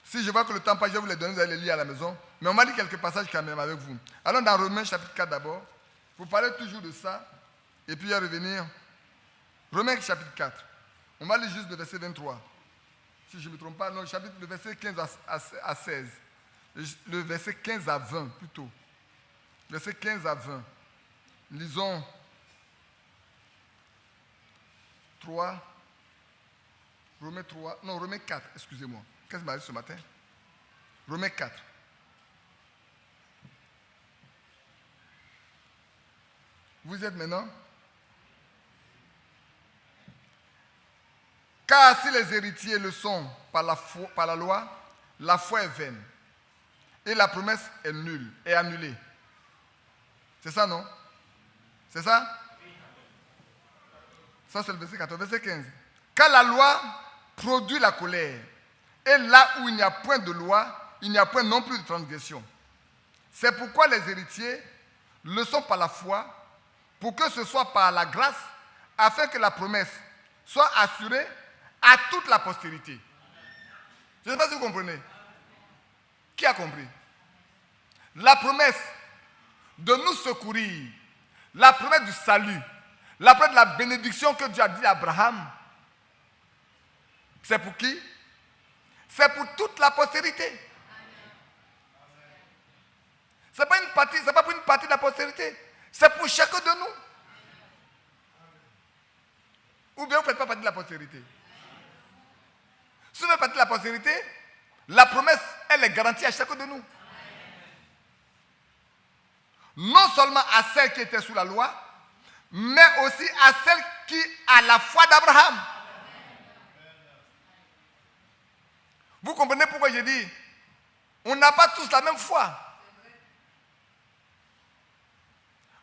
Si je vois que le temps passe, je vais vous les donner, vous allez les lire à la maison. Mais on m'a dit quelques passages quand même avec vous. Allons dans Romains chapitre 4 d'abord. Vous parlez toujours de ça. Et puis à revenir. Romains chapitre 4. On va lire juste le verset 23. Si je ne me trompe pas, non, le verset 15 à 16. Le verset 15 à 20 plutôt. Verset 15 à 20. Lisons 3. Romains 4, excusez-moi. Qu'est-ce qui m'arrive ce matin? Romains 4. Vous êtes maintenant? Car si les héritiers le sont par la loi, la foi est vaine. et la promesse est nulle, est annulée. C'est ça, non? C'est ça? Ça, c'est le verset 14. Verset 15. Car la loi produit la colère. Et là où il n'y a point de loi, il n'y a point non plus de transgression. C'est pourquoi les héritiers le sont par la foi, pour que ce soit par la grâce, afin que la promesse soit assurée à toute la postérité. Je ne sais pas si vous comprenez. Qui a compris? La promesse de nous secourir, la promesse du salut, la promesse de la bénédiction que Dieu a dit à Abraham, c'est pour qui? C'est pour toute la postérité. Ce n'est pas une partie, c'est pas pour une partie de la postérité. C'est pour chacun de nous. Ou bien vous ne faites pas partie de la postérité. Si vous faites partie de la postérité, la promesse, elle est garantie à chacun de nous. Non seulement à celle qui était sous la loi, mais aussi à celle qui a la foi d'Abraham. Vous comprenez pourquoi j'ai dit, on n'a pas tous la même foi.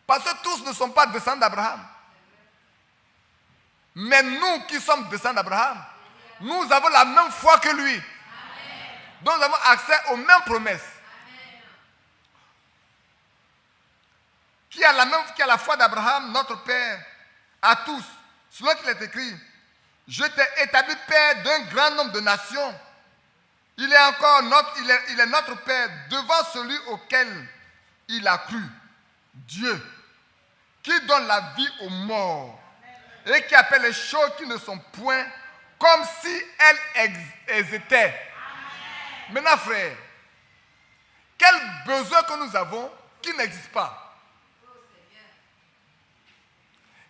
Parce que tous ne sont pas descendants d'Abraham. Mais nous qui sommes descendants d'Abraham, nous avons la même foi que lui. Donc nous avons accès aux mêmes promesses. Qui a la foi d'Abraham, notre Père, à tous. Selon qu'il est écrit, je t'ai établi Père d'un grand nombre de nations. Il est notre Père devant celui auquel il a cru. Dieu, qui donne la vie aux morts et qui appelle les choses qui ne sont point comme si elles étaient. Maintenant, frère, quel besoin que nous avons qui n'existe pas?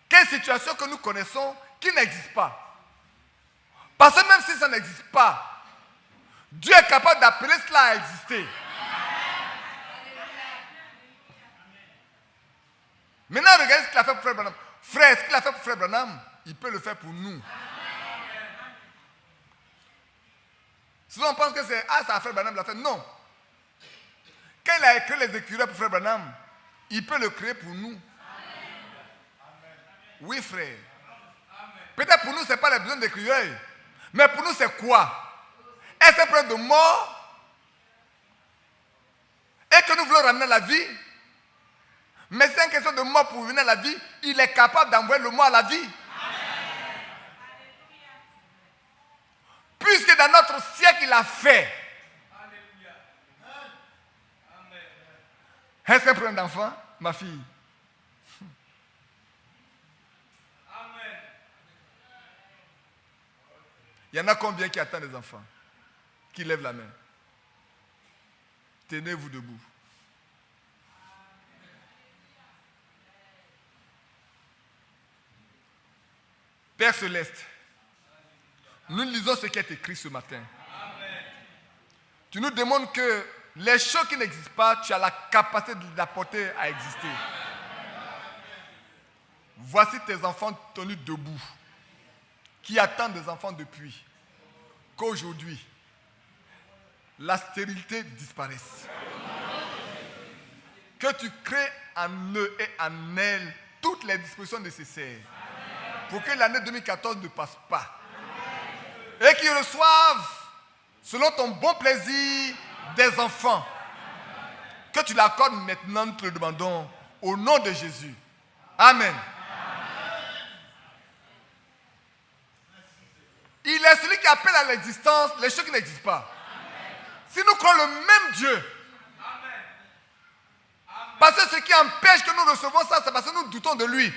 Quelle situation que nous connaissons qui n'existe pas? Parce que même si ça n'existe pas, Dieu est capable d'appeler cela à exister. Maintenant, regardez ce qu'il a fait pour Frère Branham. Frère, ce qu'il a fait pour Frère Branham, il peut le faire pour nous. Sinon, on pense que c'est ça, Frère Branham l'a fait. Non. Quand il a écrit les écritures pour Frère Branham, il peut le créer pour nous. Oui, frère. Peut-être pour nous, ce n'est pas les besoins d'écriture. Mais pour nous, c'est quoi? Est-ce un problème de mort? Et que nous voulons ramener la vie? Mais c'est une question de mort pour venir à la vie. Il est capable d'envoyer le mort à la vie. Puisque dans notre siècle, il a fait. Est-ce un problème d'enfant, ma fille? Il y en a combien qui attendent des enfants? Qui lèvent la main? Tenez-vous debout. Père Céleste, nous lisons ce qui est écrit ce matin. Tu nous demandes que les choses qui n'existent pas, tu as la capacité de les apporter à exister. Voici tes enfants tenus debout, qui attendent des enfants depuis qu'aujourd'hui, la stérilité disparaisse. Que tu crées en eux et en elles toutes les dispositions nécessaires pour que l'année 2014 ne passe pas. Et qu'ils reçoivent, selon ton bon plaisir, des enfants. Que tu l'accordes maintenant, nous te le demandons, au nom de Jésus. Amen. Il est celui qui appelle à l'existence les choses qui n'existent pas. Si nous croyons le même Dieu, parce que ce qui empêche que nous recevons ça, c'est parce que nous doutons de lui.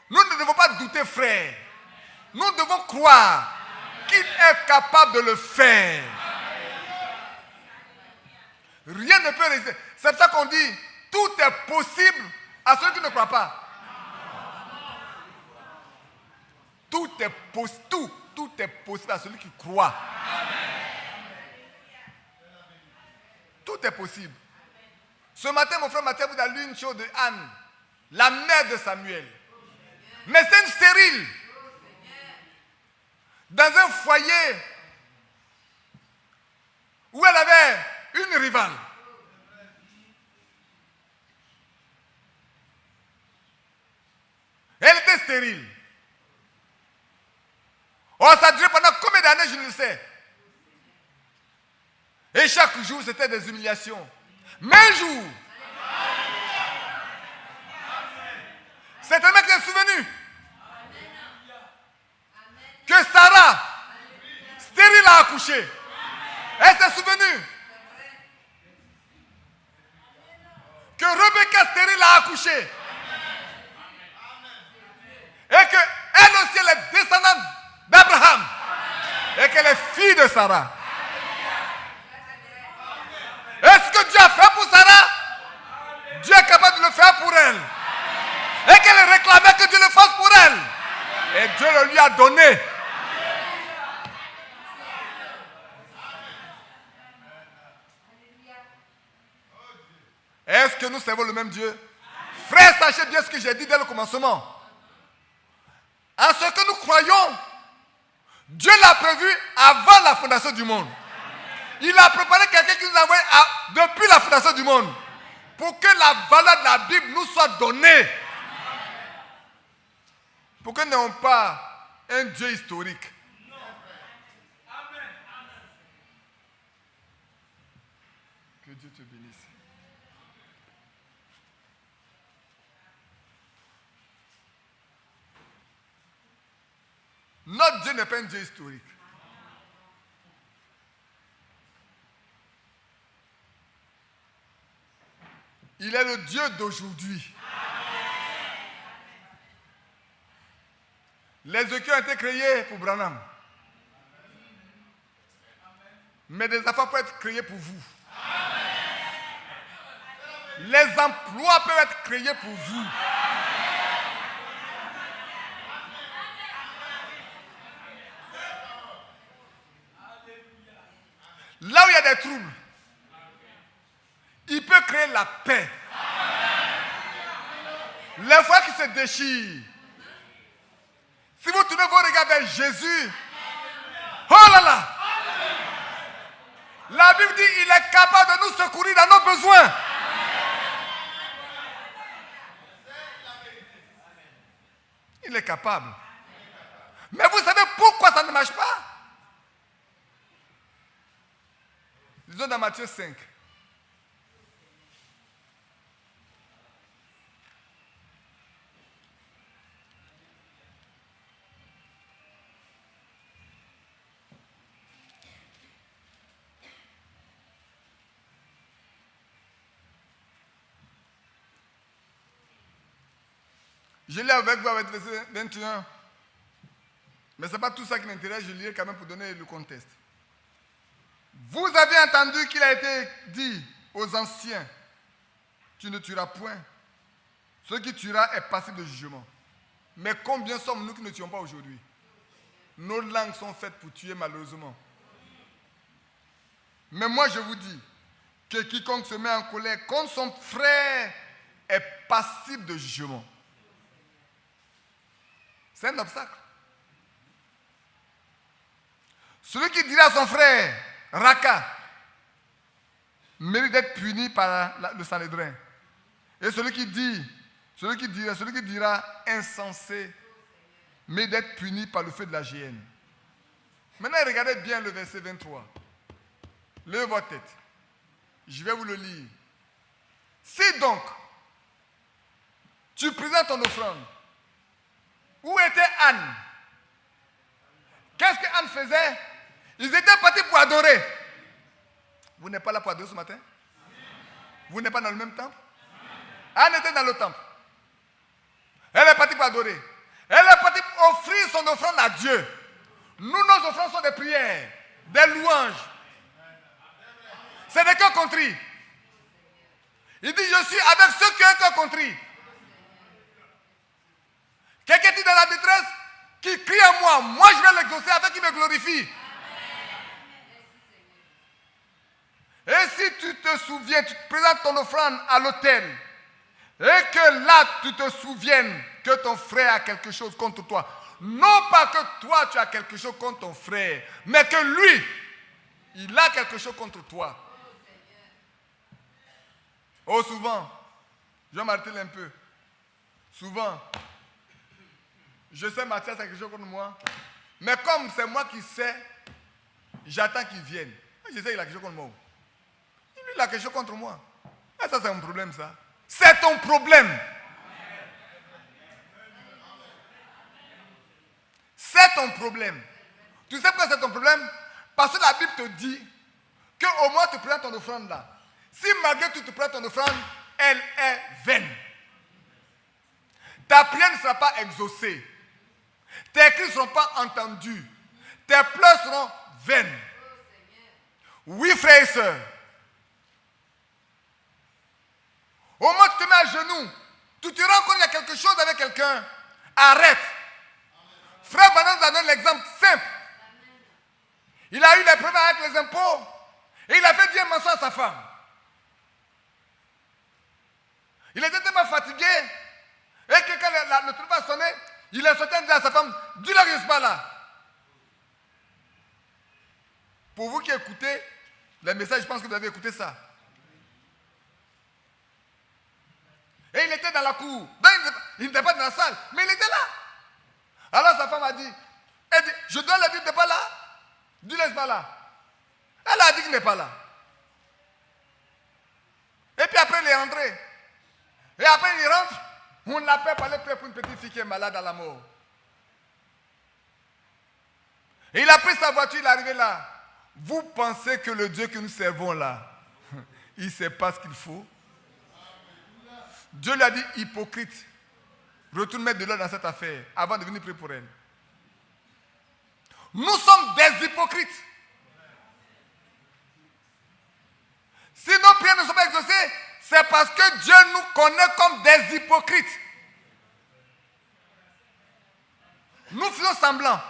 Nous ne devons pas douter, frère. Nous devons croire qu'il est capable de le faire. Rien ne peut résister. C'est pour ça qu'on dit, tout est possible à ceux qui ne croient pas. Tout est possible à celui qui croit. Tout est possible. Ce matin, mon frère Mathieu vous a lu une chose de Anne, la mère de Samuel. Mais c'est une stérile. Dans un foyer rivale. Elle était stérile. Oh, ça a duré pendant combien d'années, je ne le sais. Et chaque jour, c'était des humiliations. Mais un jour, c'est un mec qui est souvenu que Sarah, stérile, a accouché. Elle s'est souvenue que Rebecca, stérile, a accouché. Et qu'elle aussi, elle est descendante d'Abraham. Et qu'elle est fille de Sarah. Est-ce que Dieu a fait pour Sarah? Dieu est capable de le faire pour elle. Et qu'elle réclamait que Dieu le fasse pour elle. Et Dieu le lui a donné. Est-ce que nous servons le même Dieu? Frère, sachez bien ce que j'ai dit dès le commencement. En ce que nous croyons, Dieu l'a prévu avant la fondation du monde. Il a préparé quelqu'un qui nous a envoyé depuis la fondation du monde. Pour que la valeur de la Bible nous soit donnée. Pour que nous n'ayons pas un Dieu historique. Que Dieu te bénisse. Notre Dieu n'est pas un Dieu historique. Il est le Dieu d'aujourd'hui. Les œufs ont été créés pour Branham. Mais des affaires peuvent être créées pour vous. Les emplois peuvent être créés pour vous. Là où il y a des troubles, il peut créer la paix. Les fois qui se déchirent, si vous tournez vos regards vers Jésus, oh là là, la Bible dit qu'il est capable de nous secourir dans nos besoins. Il est capable. Mais vous savez pourquoi ça ne marche pas? Disons dans Matthieu 5. Je lis avec vous avec verset 21. Mais ce n'est pas tout ça qui m'intéresse, je lirai quand même pour donner le contexte. Vous avez entendu qu'il a été dit aux anciens, tu ne tueras point. Celui qui tuera est passible de jugement. Mais combien sommes-nous qui ne tuons pas aujourd'hui? Nos langues sont faites pour tuer malheureusement. Mais moi je vous dis que quiconque se met en colère contre son frère est passible de jugement. C'est un obstacle. Celui qui dira à son frère, Raka, mérite d'être puni par le Sanhédrin. Et celui qui dira insensé, mérite d'être puni par le feu de la géhenne. Maintenant, regardez bien le verset 23. Levez votre tête. Je vais vous le lire. Si donc, tu présentes ton offrande, où était Anne? Qu'est-ce que Anne faisait? Ils étaient partis pour adorer. Vous n'êtes pas là pour adorer ce matin? Vous n'êtes pas dans le même temple? Anne était dans le temple. Elle est partie pour adorer. Elle est partie pour offrir son offrande à Dieu. Nous, nos offrandes sont des prières, des louanges. C'est des cœurs contrits. Il dit, je suis avec ceux qui ont un cœur contrit. Quelqu'un dit dans la détresse, qui crie à moi, moi je vais l'exaucer avec qui me glorifie. Et si tu te souviens, tu te présentes ton offrande à l'autel, et que là tu te souviennes que ton frère a quelque chose contre toi, non pas que toi tu as quelque chose contre ton frère, mais que lui, il a quelque chose contre toi. Oh, souvent, je vais m'arrêter un peu. Souvent, je sais Mathias a quelque chose contre moi. Mais comme c'est moi qui sais, j'attends qu'il vienne. Je sais qu'il a quelque chose contre moi. Lui, il a quelque chose contre moi. Et ça, c'est mon problème, ça. C'est ton problème. C'est ton problème. Tu sais pourquoi c'est ton problème? Parce que la Bible te dit qu'au moins tu prends ton offrande là. Si malgré tout tu prends ton offrande, elle est vaine. Ta prière ne sera pas exaucée. Tes cris ne seront pas entendus. Tes pleurs seront vaines. Oui, frères et sœurs. Au moins tu te mets à genoux. Tu te rends compte qu'il y a quelque chose avec quelqu'un. Arrête. Frère Branham nous a donné l'exemple simple. Il a eu des problèmes avec les impôts. Et il a fait dire un mensonge à sa femme. Il était tellement fatigué. Et que quand le téléphone a sonné, il a sauté et dit à sa femme, dis-leur que je ne suis pas là. Pour vous qui écoutez les messages, je pense que vous avez écouté ça. Et il était dans la cour. Donc, il n'était pas dans la salle, mais il était là. Alors sa femme a dit, je dois lui dire que tu n'es pas là. Dis-le, je ne suis pas là. Elle a dit qu'il n'est pas là. Et puis après, il est rentré. Et après, il rentre. On l'appelle pour aller prier pour une petite fille qui est malade à la mort. Et il a pris sa voiture, il est arrivé là. Vous pensez que le Dieu que nous servons là, il ne sait pas ce qu'il faut? Dieu lui a dit, hypocrite, retourne mettre de l'eau dans cette affaire avant de venir prier pour elle. Nous sommes des hypocrites. Si nos prières ne sont pas exaucées, c'est parce que Dieu nous connaît comme des hypocrites. Nous faisons semblant,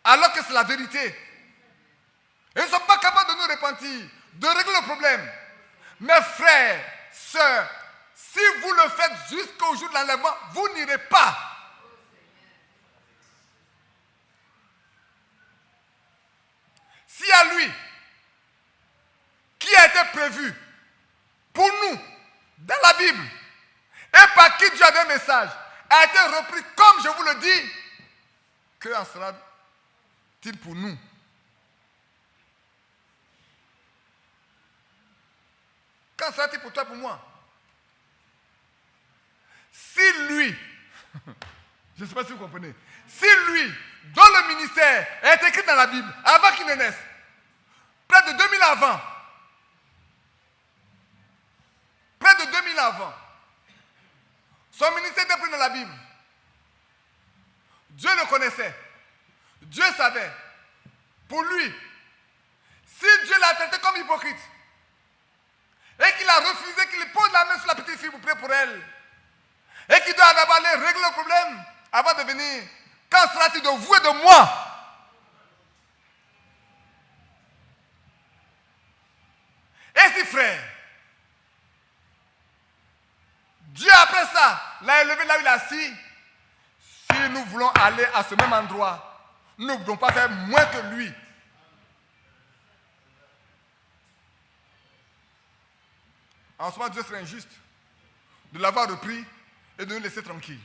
alors que c'est la vérité. Et nous ne sommes pas capables de nous repentir, de régler le problème. Mes frères, sœurs, si vous le faites jusqu'au jour de l'enlèvement, vous n'irez pas. Si à lui, qui a été prévu pour nous, dans la Bible, et par qui Dieu a donné un message, a été repris comme je vous le dis, que en sera-t-il pour nous? Qu'en sera-t-il pour toi, pour moi? Si lui, je ne sais pas si vous comprenez, si lui, dont le ministère est écrit dans la Bible, avant qu'il ne naisse, près de 2000 avant, son ministère était pris dans la Bible. Dieu le connaissait. Dieu savait. Pour lui, si Dieu l'a traité comme hypocrite, et qu'il a refusé qu'il pose la main sur la petite fille pour prier pour elle, et qu'il doit d'abord aller régler le problème avant de venir, quand sera-t-il de vous et de moi? Et si frère, Dieu après ça l'a élevé là où il est assis, si nous voulons aller à ce même endroit, nous ne pouvons pas faire moins que lui. En ce moment, Dieu serait injuste de l'avoir repris et de nous laisser tranquilles.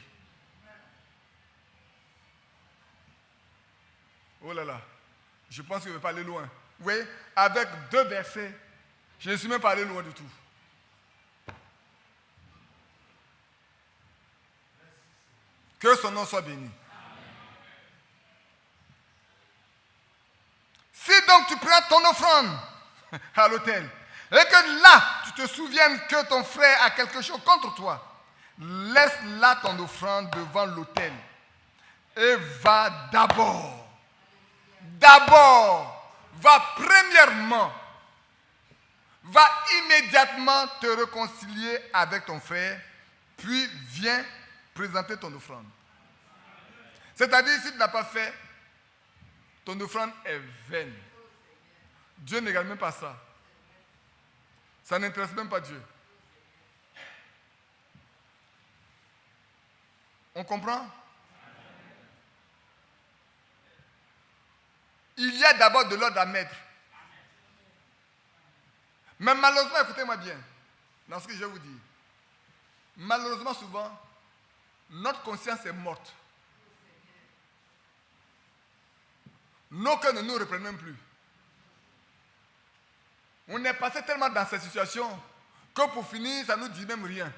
Oh là là, je pense que je ne vais pas aller loin. Vous voyez, avec 2 versets, je ne suis même pas allé loin du tout. Que son nom soit béni. Si donc tu prends ton offrande à l'autel, et que là, tu te souviennes que ton frère a quelque chose contre toi, laisse là ton offrande devant l'autel. Et va premièrement, va immédiatement te réconcilier avec ton frère, puis viens présenter ton offrande. C'est-à-dire, si tu ne l'as pas fait, ton offrande est vaine. Dieu ne regarde même pas ça. Ça n'intéresse même pas Dieu. On comprend? Il y a d'abord de l'ordre à mettre. Mais malheureusement, écoutez-moi bien, dans ce que je vais vous dire. Malheureusement, souvent, notre conscience est morte. Nos cœurs ne nous reprennent même plus. On est passé tellement dans cette situation que pour finir, ça ne nous dit même rien.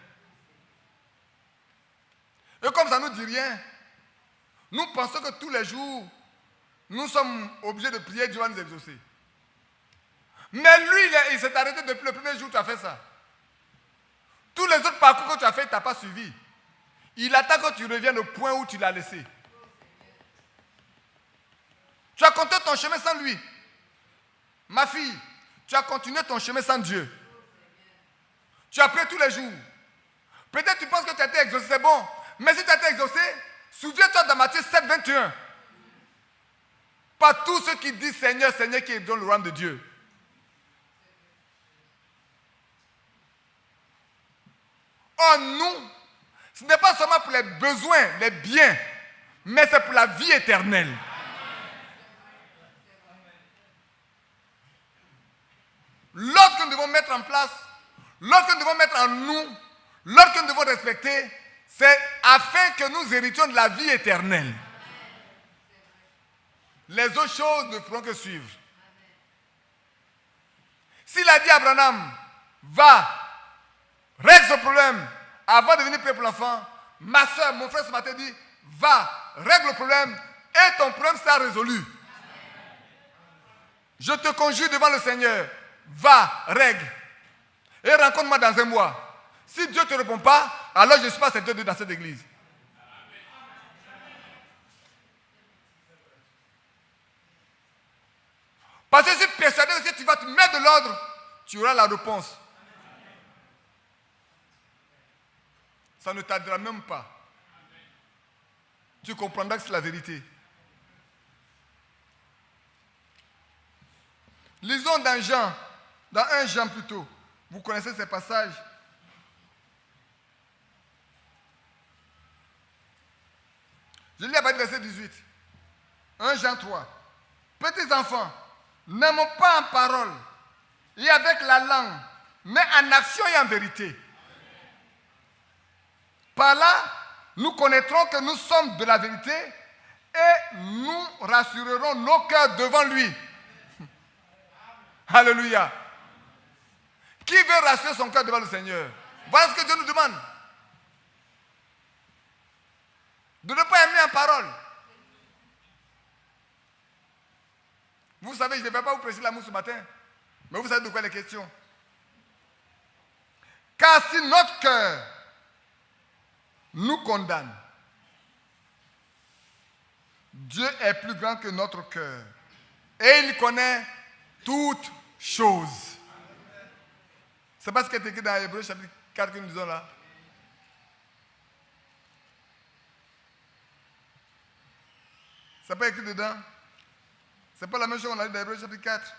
Et comme ça ne nous dit rien, nous pensons que tous les jours, nous sommes obligés de prier, Dieu va nous exaucer. Mais lui, il s'est arrêté depuis le premier jour où tu as fait ça. Tous les autres parcours que tu as fait, il ne t'a pas suivi. Il attend que tu reviennes au point où tu l'as laissé. Tu as continué ton chemin sans lui. Ma fille, tu as continué ton chemin sans Dieu. Tu as prié tous les jours. Peut-être tu penses que tu as été exaucé, c'est bon. Mais si tu as été exaucé, souviens-toi de Matthieu 7, 21. Pas tous ceux qui disent Seigneur, Seigneur qui est dans le royaume de Dieu. Oh, nous, ce n'est pas seulement pour les besoins, les biens, mais c'est pour la vie éternelle. L'autre que nous devons mettre en place, l'autre que nous devons mettre en nous, l'autre que nous devons respecter, c'est afin que nous héritions de la vie éternelle. Les autres choses ne feront que suivre. S'il a dit à Abraham, va, règle ce problème avant de venir prier pour l'enfant, ma soeur, mon frère ce matin dit, va, règle le problème et ton problème sera résolu. Je te conjure devant le Seigneur, va, règle et rencontre-moi dans un mois. Si Dieu ne te répond pas, alors je ne suis pas accepté dans cette église. Parce que je suis persuadé que si tu vas te mettre de l'ordre, tu auras la réponse. Ça ne tardera même pas. Tu comprendras que c'est la vérité. Lisons dans Jean, dans 1 Jean plutôt. Vous connaissez ces passages. Je lis à partir du verset 18. 1 Jean 3. Petits enfants, n'aimons pas en parole et avec la langue, mais en action et en vérité. Par là, nous connaîtrons que nous sommes de la vérité et nous rassurerons nos cœurs devant lui. Alléluia. Qui veut rassurer son cœur devant le Seigneur? Voilà ce que Dieu nous demande. De ne pas aimer en parole. Vous savez, je ne vais pas vous prêcher l'amour ce matin, mais vous savez de quoi il est question. Car si notre cœur nous condamne, Dieu est plus grand que notre cœur et il connaît toutes choses. C'est pas ce qui est écrit dans Hébreux chapitre 4 que nous disons là. C'est pas écrit dedans. C'est pas la même chose qu'on a dit dans Hébreux chapitre 4.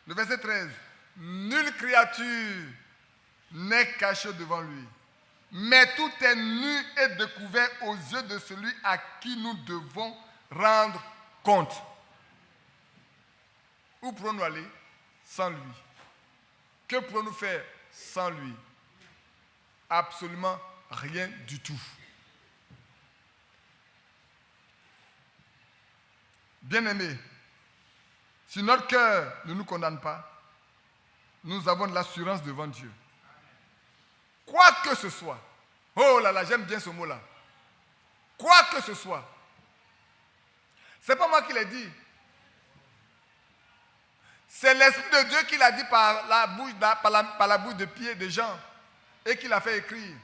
Le verset 13. Nulle créature n'est cachée devant lui, mais tout est nu et découvert aux yeux de celui à qui nous devons rendre compte. Où pourrons-nous aller sans lui? Que pourrons-nous faire sans lui? Absolument rien du tout. Bien-aimés, si notre cœur ne nous condamne pas, nous avons de l'assurance devant Dieu. Quoi que ce soit, oh là là, j'aime bien ce mot-là. Quoi que ce soit, c'est pas moi qui l'ai dit. C'est l'Esprit de Dieu qui l'a dit par la bouche de Pierre de Jean et qui l'a fait écrire.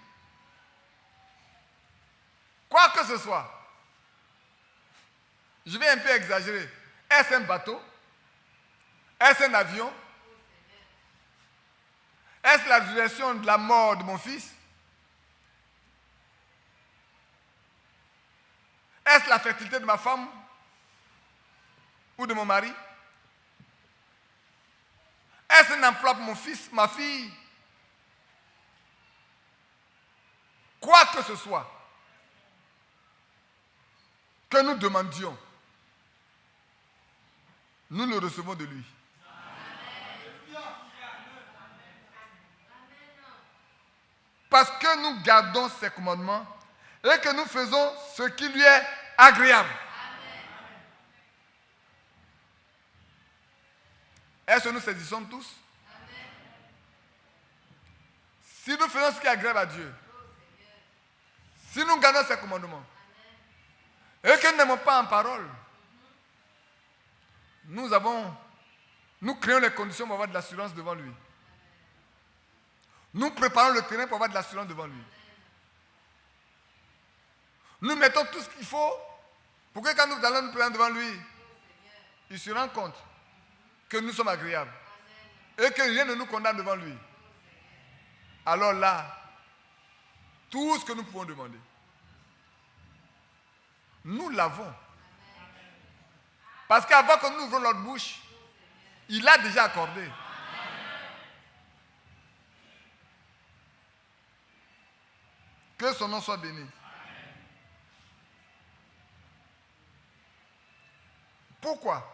Quoi que ce soit, je vais un peu exagérer. Est-ce un bateau? Est-ce un avion? Est-ce la résurrection de la mort de mon fils? Est-ce la fertilité de ma femme? Ou de mon mari? Est-ce un emploi pour mon fils, ma fille? Quoi que ce soit que nous demandions, nous le recevons de lui. que nous gardons ses commandements et que nous faisons ce qui lui est agréable. Est-ce que nous saisissons tous? Si nous faisons ce qui est agréable à Dieu, si nous gardons ses commandements, et que nous n'aimons pas en parole, nous créons les conditions pour avoir de l'assurance devant lui. Nous préparons le terrain pour avoir de l'assurance devant lui. Nous mettons tout ce qu'il faut pour que quand nous allons nous présenter devant lui, il se rend compte que nous sommes agréables et que rien ne nous condamne devant lui. Alors là, tout ce que nous pouvons demander, nous l'avons. Parce qu'avant que nous ouvrons notre bouche, il a déjà accordé. Que son nom soit béni. Pourquoi?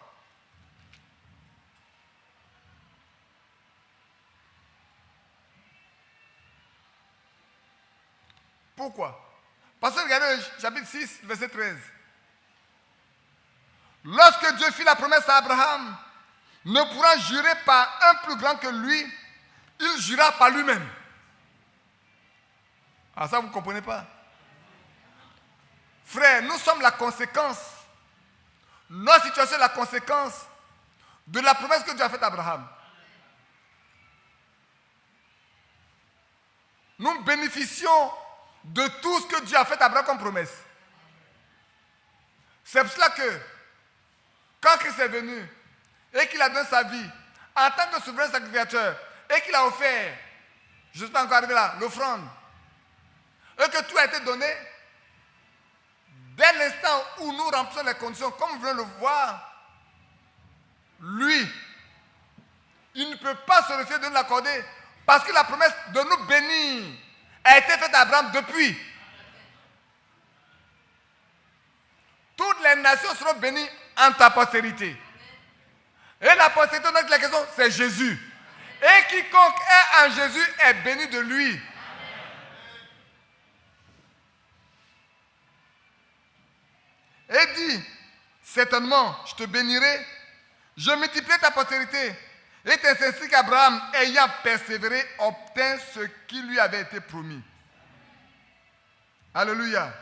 Pourquoi? Parce que regardez le chapitre 6, verset 13. Lorsque Dieu fit la promesse à Abraham, ne pourra jurer par un plus grand que lui, il jura par lui-même. Ah, ça vous ne comprenez pas? Frère, nous sommes la conséquence. Notre situation est la conséquence de la promesse que Dieu a faite à Abraham. Nous bénéficions de tout ce que Dieu a fait à Abraham comme promesse. C'est pour cela que quand Christ est venu et qu'il a donné sa vie en tant que souverain sacrificateur et qu'il a offert, je ne suis pas encore arrivé là, l'offrande, et que tout a été donné, dès l'instant où nous remplissons les conditions, comme vous venez le voir, lui, il ne peut pas se refuser de nous l'accorder parce que la promesse de nous bénir a été faite à Abraham depuis. Toutes les nations seront bénies en ta postérité. Et la postérité, notre la question, c'est Jésus. Et quiconque est en Jésus est béni de lui. Et dit, certainement, je te bénirai, je multiplierai ta postérité. Et c'est ainsi qu'Abraham, ayant persévéré, obtint ce qui lui avait été promis. Alléluia.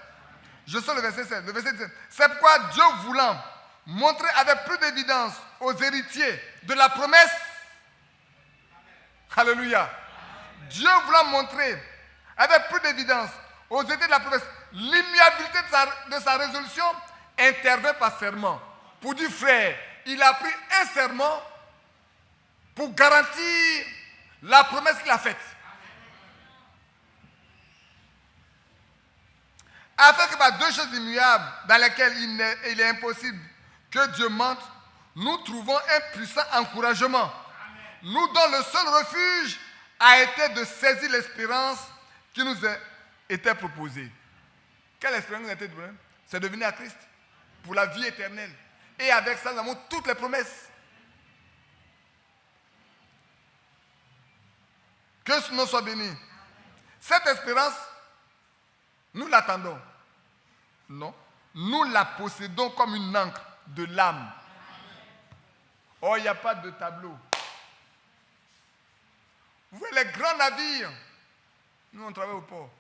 Je sors le verset 7. Le verset 17. C'est pourquoi Dieu voulant montrer avec plus d'évidence aux héritiers de la promesse. Alléluia. Dieu voulant montrer avec plus d'évidence aux héritiers de la promesse l'immuabilité de sa résolution, intervient par serment. Pour dire, frère, il a pris un serment pour garantir la promesse qu'il a faite. Afin que par deux choses immuables dans lesquelles il est impossible que Dieu mente, nous trouvons un puissant encouragement. Nous dont le seul refuge a été de saisir l'espérance qui nous était proposée. Quelle espérance nous a été donnée? C'est de venir à Christ pour la vie éternelle. Et avec ça, nous avons toutes les promesses. Que ce nom soit béni. Cette espérance, nous l'attendons. Non. Nous la possédons comme une encre de l'âme. Oh, il n'y a pas de tableau. Vous voyez les grands navires. Nous, on travaille au port.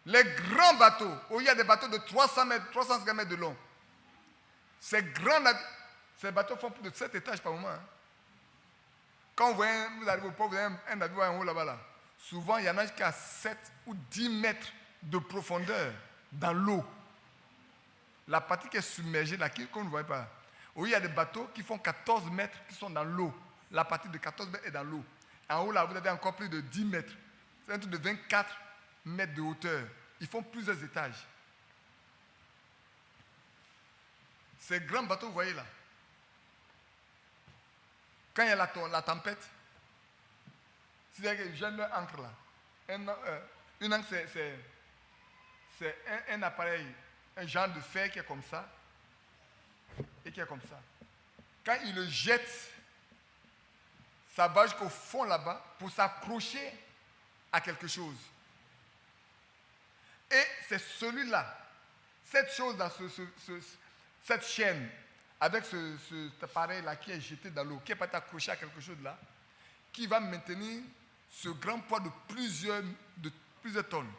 Les grands bateaux, où il y a des bateaux de 300 mètres, 350 mètres de long. Ces grands navires, ces bateaux font plus de 7 étages par moment. Hein. Quand vous arrivez au port, vous avez un navire en haut là-bas. Là. Souvent, il y en a jusqu'à 7 ou 10 mètres de profondeur dans l'eau. La partie qui est submergée, là, qu'on ne voit pas. Où il y a des bateaux qui font 14 mètres qui sont dans l'eau. La partie de 14 mètres est dans l'eau. En haut, là, vous avez encore plus de 10 mètres. C'est un truc de 24 mètres de hauteur. Ils font plusieurs étages. Ces grands bateaux, vous voyez là. Quand il y a la tempête, c'est-à-dire que j'ai une encre là. Une encre, c'est un appareil, un genre de fer qui est comme ça et qui est comme ça. Quand il le jette, ça va jusqu'au fond là-bas pour s'accrocher à quelque chose. Et c'est celui-là, cette chose-là, cette chaîne, avec cet appareil-là qui est jeté dans l'eau, qui est pas accroché à quelque chose là, qui va maintenir ce grand poids de plusieurs tonnes.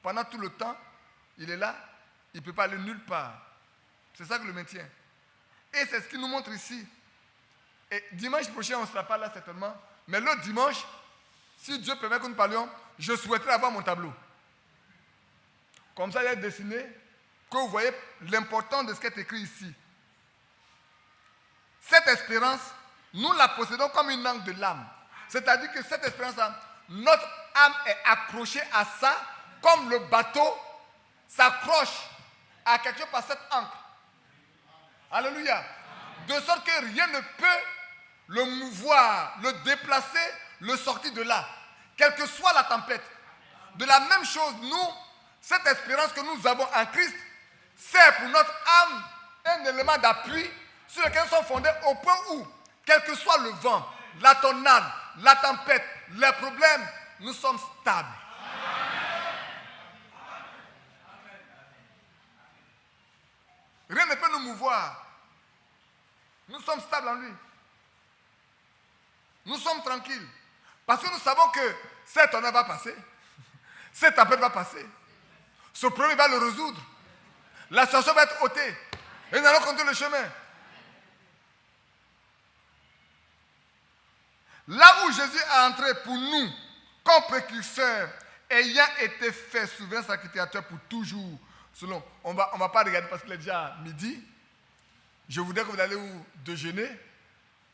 Pendant tout le temps, il est là, il ne peut pas aller nulle part. C'est ça que le maintient. Et c'est ce qu'il nous montre ici. Et dimanche prochain, on ne sera pas là certainement, mais l'autre dimanche, si Dieu permet que nous parlions, je souhaiterais avoir mon tableau. Comme ça, il est dessiné, que vous voyez l'importance de ce qui est écrit ici. Cette espérance, nous la possédons comme une encre de l'âme. C'est-à-dire que cette espérance-là, notre âme est accrochée à ça, comme le bateau s'accroche à quelque chose par cette encre. Alléluia. De sorte que rien ne peut le mouvoir, le déplacer, le sortir de là. Quelle que soit la tempête. De la même chose, nous, cette espérance que nous avons en Christ, c'est pour notre âme un élément d'appui sur lequel nous sommes fondés au point où, quel que soit le vent, la tornade, la tempête, les problèmes, nous sommes stables. Rien ne peut nous mouvoir. Nous sommes stables en lui. Nous sommes tranquilles. Parce que nous savons que cette tornade va passer. Cette tempête va passer. Ce problème va le résoudre. La situation va être ôtée. Et nous allons continuer le chemin. Là où Jésus est entré pour nous, comme précurseur, ayant été fait souverain sacrificateur pour toujours. Selon, on va pas regarder parce qu'il est déjà midi. Je voudrais que vous allez déjeuner.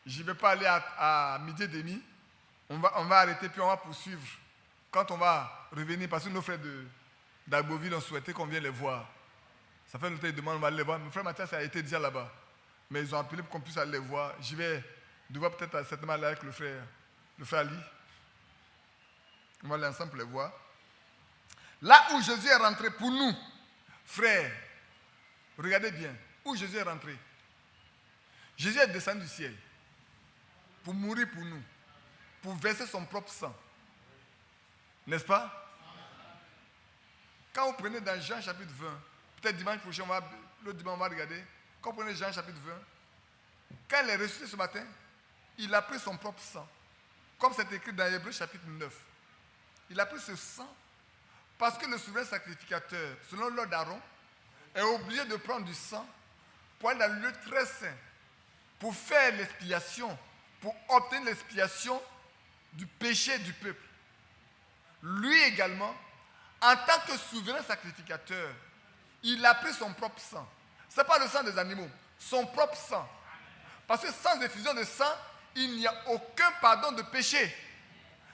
Je ne vais pas aller à midi et demi. On va arrêter puis on va poursuivre. Quand on va revenir, parce que nos frères d'Agboville ont souhaité qu'on vienne les voir. Ça fait longtemps qu'ils demandent, on va aller les voir. Mon frère Mathias a été déjà là-bas. Mais ils ont appelé pour qu'on puisse aller les voir. Je vais devoir peut-être certainement aller avec le frère Ali. On va aller ensemble les voir. Là où Jésus est rentré pour nous, frères, regardez bien, où Jésus est rentré. Jésus est descendu du ciel pour mourir pour nous, pour verser son propre sang. N'est-ce pas? Quand vous prenez dans Jean chapitre 20, peut-être dimanche prochain, l'autre dimanche on va regarder, quand vous prenez Jean chapitre 20, quand il est ressuscité ce matin, il a pris son propre sang. Comme c'est écrit dans Hébreux chapitre 9. Il a pris ce sang parce que le souverain sacrificateur, selon l'ordre d'Aaron, est obligé de prendre du sang pour aller dans le lieu très saint, pour faire l'expiation, pour obtenir l'expiation du péché du peuple. Lui également, en tant que souverain sacrificateur, il a pris son propre sang. Ce n'est pas le sang des animaux, son propre sang. Parce que sans effusion de sang, il n'y a aucun pardon de péché.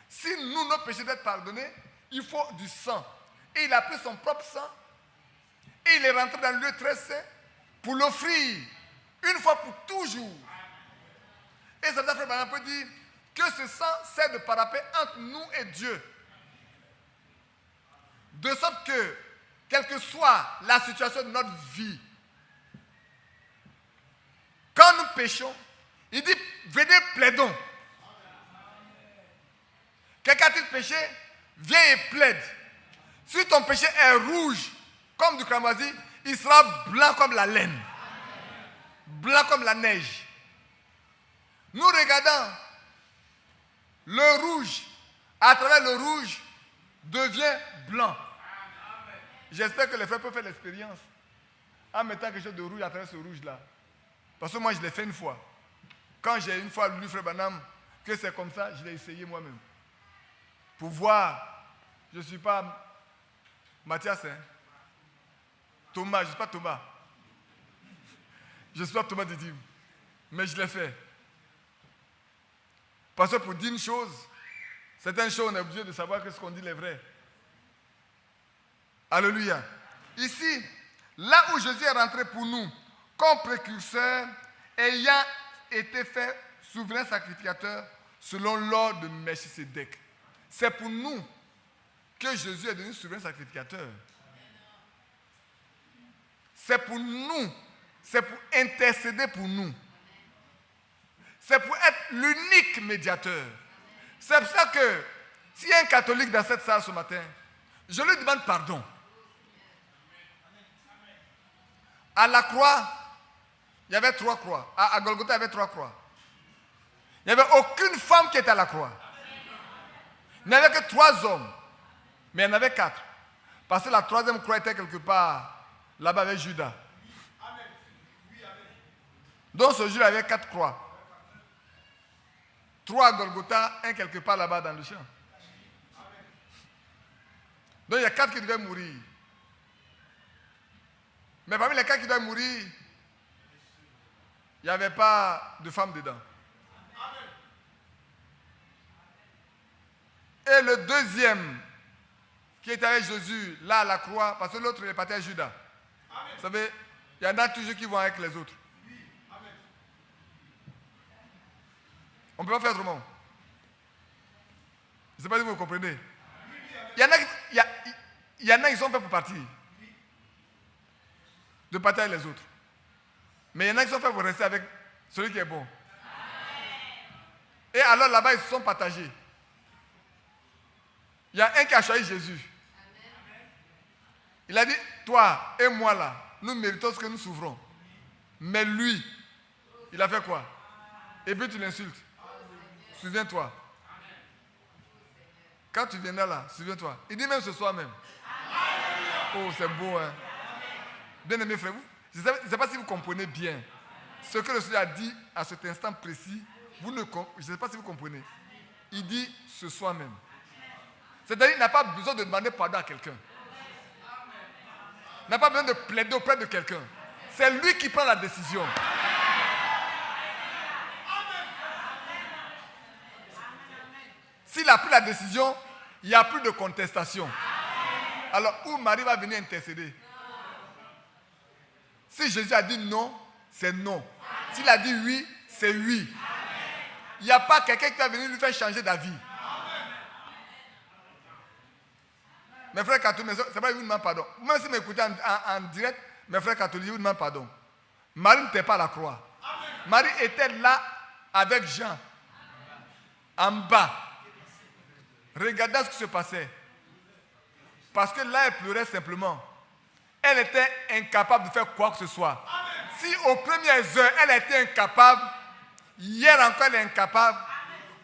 Si nous, nos péchés doivent être pardonnés, il faut du sang. Et il a pris son propre sang et il est rentré dans le lieu très saint pour l'offrir une fois pour toujours. Et c'est pour ça que Frère Branham peut dire que ce sang sert de parapet entre nous et Dieu. De sorte que, quelle que soit la situation de notre vie, quand nous péchons, il dit, venez plaidons. Quelqu'un a-t-il péché? Viens et plaide. Si ton péché est rouge, comme du cramoisi, il sera blanc comme la laine. Blanc comme la neige. Nous regardons le rouge, à travers le rouge, devient blanc. J'espère que les frères peuvent faire l'expérience en mettant quelque chose de rouge à travers ce rouge-là. Parce que moi, je l'ai fait une fois. Quand j'ai une fois lu Frère Branham que c'est comme ça, je l'ai essayé moi-même. Pour voir, je ne suis pas Mathias, hein? Thomas, je ne suis pas Thomas. Je ne suis pas Thomas Didim. Mais je l'ai fait. Parce que pour dire une chose, certaines choses, on est obligé de savoir que ce qu'on dit est vrai. Alléluia. Ici, là où Jésus est rentré pour nous, comme précurseur, ayant été fait souverain sacrificateur selon l'ordre de Melchisédek. C'est pour nous que Jésus est devenu souverain sacrificateur. C'est pour nous, c'est pour intercéder pour nous. C'est pour être l'unique médiateur. C'est pour ça que S'il y a un catholique dans cette salle ce matin, je lui demande pardon. À la croix, il y avait 3 croix. À Golgotha, il y avait 3 croix. Il n'y avait aucune femme qui était à la croix. Il n'y avait que 3 hommes. Mais il y en avait 4. Parce que la 3e croix était quelque part là-bas avec Judas. Donc ce jour, il y avait 4 croix. 3 à Golgotha, 1 quelque part là-bas dans le champ. Donc il y a 4 qui devaient mourir. Mais parmi les 4 qui doivent mourir, il n'y avait pas de femme dedans. Et le 2e qui était avec Jésus, là à la croix, parce que l'autre il est parti à Judas. Vous savez, il y en a toujours qui vont avec les autres. On ne peut pas faire autrement. Je ne sais pas si vous comprenez. Il y en a qui sont faits pour partir. De partir avec les autres. Mais il y en a qui sont faits pour rester avec celui qui est bon. Et alors là-bas, ils se sont partagés. Il y a un qui a choisi Jésus. Il a dit, toi et moi là, nous méritons ce que nous souffrons. Mais lui, il a fait quoi? Et puis tu l'insultes. Souviens-toi. Quand tu viendras là, souviens-toi. Il dit même ce soir même. Oh, c'est beau, hein. Bien aimé frère, je ne sais pas si vous comprenez bien ce que le Seigneur a dit à cet instant précis. Je ne sais pas si vous comprenez. Il dit ce soir même. C'est-à-dire qu'il n'a pas besoin de demander pardon à quelqu'un. Il n'a pas besoin de plaider auprès de quelqu'un. C'est lui qui prend la décision. S'il a pris la décision, il n'y a plus de contestation. Alors, où Marie va venir intercéder? Si Jésus a dit non, c'est non. S'il a dit oui, c'est oui. Il n'y a pas quelqu'un qui va venir lui faire changer d'avis. Mes frères catholiques, c'est pas que je vous demande pardon. Même si vous m'écoutez en direct, mes frères catholiques, je vous demande pardon. Marie n'était pas à la croix. Marie était là avec Jean. En bas. Regardez ce qui se passait. Parce que là, elle pleurait simplement. Elle était incapable de faire quoi que ce soit. Si aux premières heures, elle était incapable, hier encore, elle est incapable,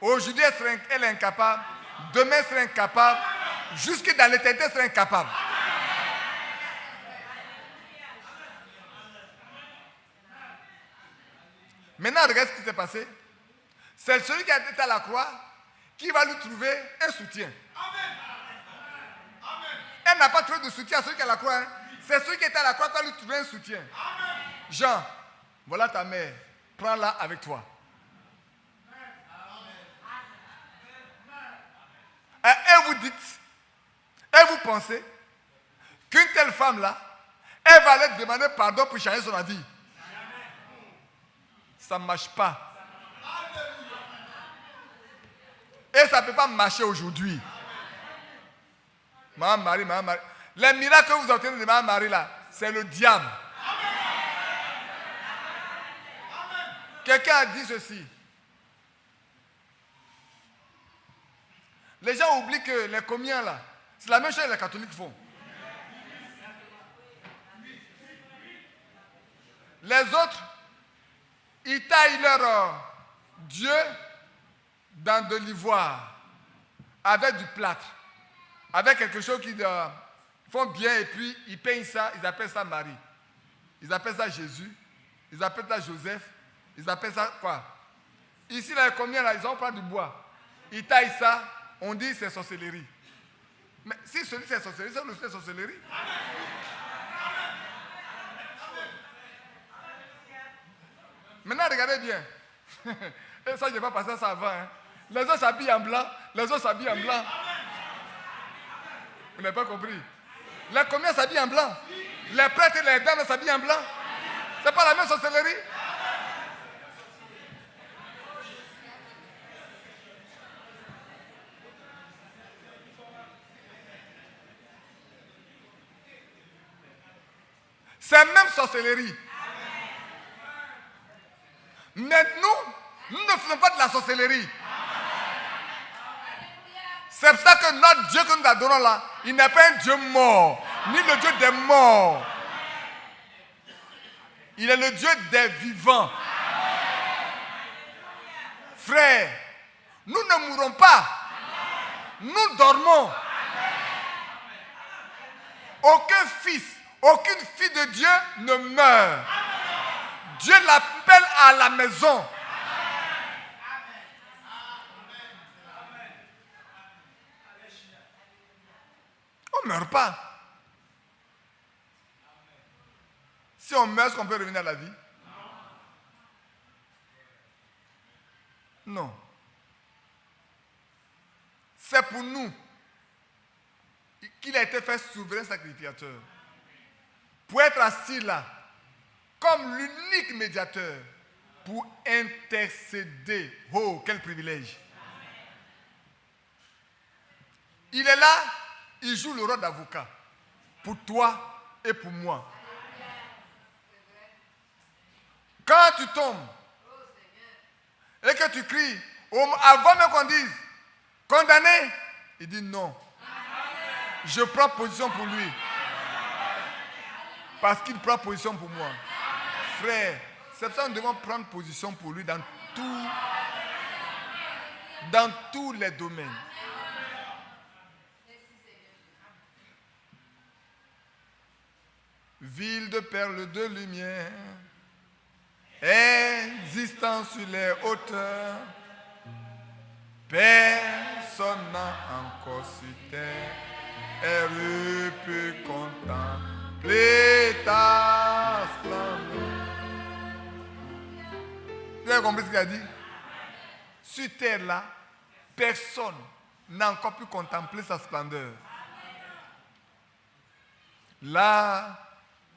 aujourd'hui, elle est incapable, demain, elle serait incapable, jusque dans l'éternité, elle serait incapable. Maintenant, regarde ce qui s'est passé. C'est celui qui a été à la croix qui va lui trouver un soutien. Elle n'a pas trouvé de soutien à celui qui est à la croix. Hein. C'est celui qui était à la croix qui va lui trouver un soutien. Jean, voilà ta mère. Prends-la avec toi. Et vous dites, et vous pensez qu'une telle femme-là, elle va aller demander pardon pour changer son avis. Ça ne marche pas. Et ça ne peut pas marcher aujourd'hui. Maman Marie. Les miracles que vous obtenez de Maman Marie là, c'est le diable. Quelqu'un a dit ceci. Les gens oublient que les communions là, c'est la même chose que les catholiques font. Les autres, ils taillent leur Dieu dans de l'ivoire, avec du plâtre, avec quelque chose qu'ils font bien et puis ils peignent ça, ils appellent ça Marie. Ils appellent ça Jésus, ils appellent ça Joseph, ils appellent ça quoi? Ici, là, combien là, ils vont prendre du bois. Ils taillent ça, on dit c'est sorcellerie. Mais si celui c'est sorcellerie, c'est aussi sorcellerie. Maintenant, regardez bien. Et ça, je n'ai pas passé ça avant. Hein. Les autres s'habillent en blanc, les autres s'habillent en blanc. Vous n'avez pas compris. Les communs s'habillent en blanc. Les prêtres et les dames s'habillent en blanc. C'est pas la même sorcellerie. C'est même sorcellerie. Mais nous ne faisons pas de la sorcellerie. C'est pour ça que notre Dieu que nous adorons là, il n'est pas un Dieu mort, ni le Dieu des morts. Il est le Dieu des vivants. Frère, nous ne mourrons pas. Nous dormons. Aucun fils, aucune fille de Dieu ne meurt. Dieu l'appelle à la maison. On ne meurt pas. Si on meurt, est-ce qu'on peut revenir à la vie? Non. C'est pour nous qu'il a été fait souverain sacrificateur. Pour être assis là, comme l'unique médiateur, pour intercéder. Oh, quel privilège. Il est là, il joue le rôle d'avocat. Pour toi et pour moi. Quand tu tombes et que tu cries, avant même qu'on dise condamné, il dit non. Je prends position pour lui. Parce qu'il prend position pour moi. Frère, c'est pour ça que nous devons prendre position pour lui dans tous les domaines. Ville de perles de lumière, existant sur les hauteurs, personne n'a encore sur terre pu contempler ta splendeur. Vous avez compris ce qu'il a dit? Sur terre là, personne n'a encore pu contempler sa splendeur. Là,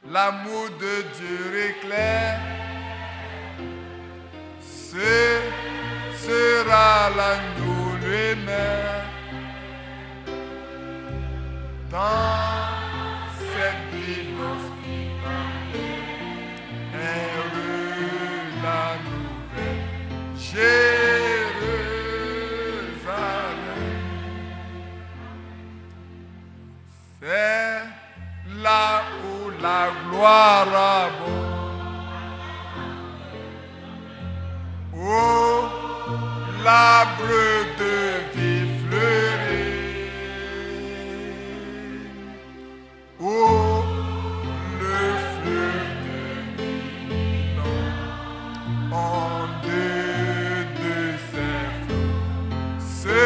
l'amour de Dieu éclaire, ce sera l'agneau lui-même. Dans cette ville hospitalière, la nouvelle Jérusalem. C'est là où la gloire abonde, où l'arbre de vie fleurit, où le fleuve de vie en deux de ses flots se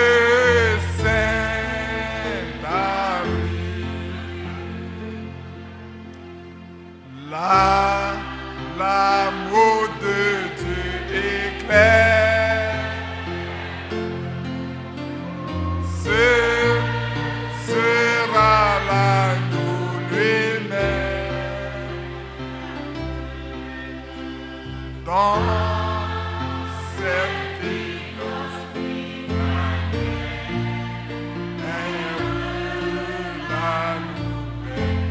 l'amour de Dieu éclaire, ce sera l'agneau lui-même. Dans cette ville hospitalière, la nouvelle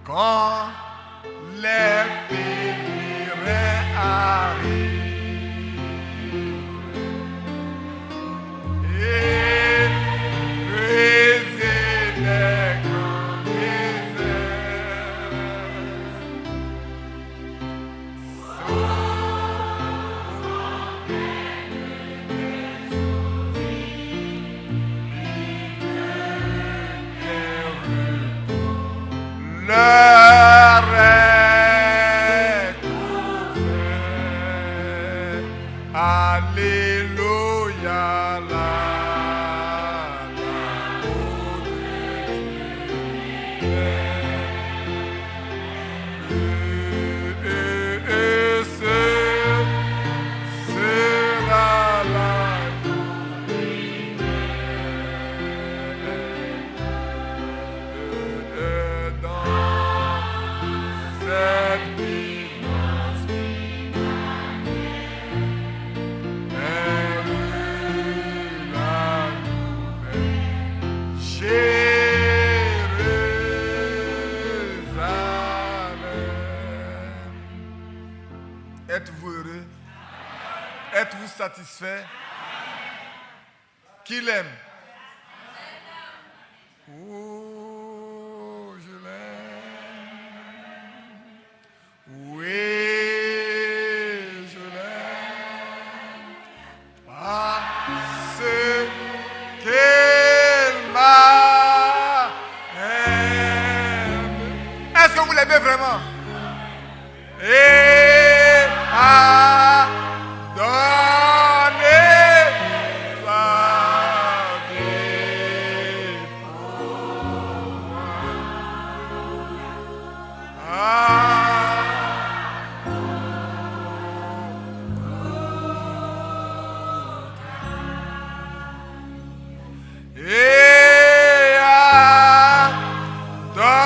quand les pèlerins arrivent et briser les grands déserts, leur est ouvert. Alléluia, l'amour de Dieu. Et ce sera l'agneau lui-même. Dans satisfait? Qui l'aime? Oh, je l'aime. Oui, je l'aime. Parce qu'il m'a aimé. Est-ce que vous l'aimez vraiment? Et a donné sa vie pour moi. Et a donné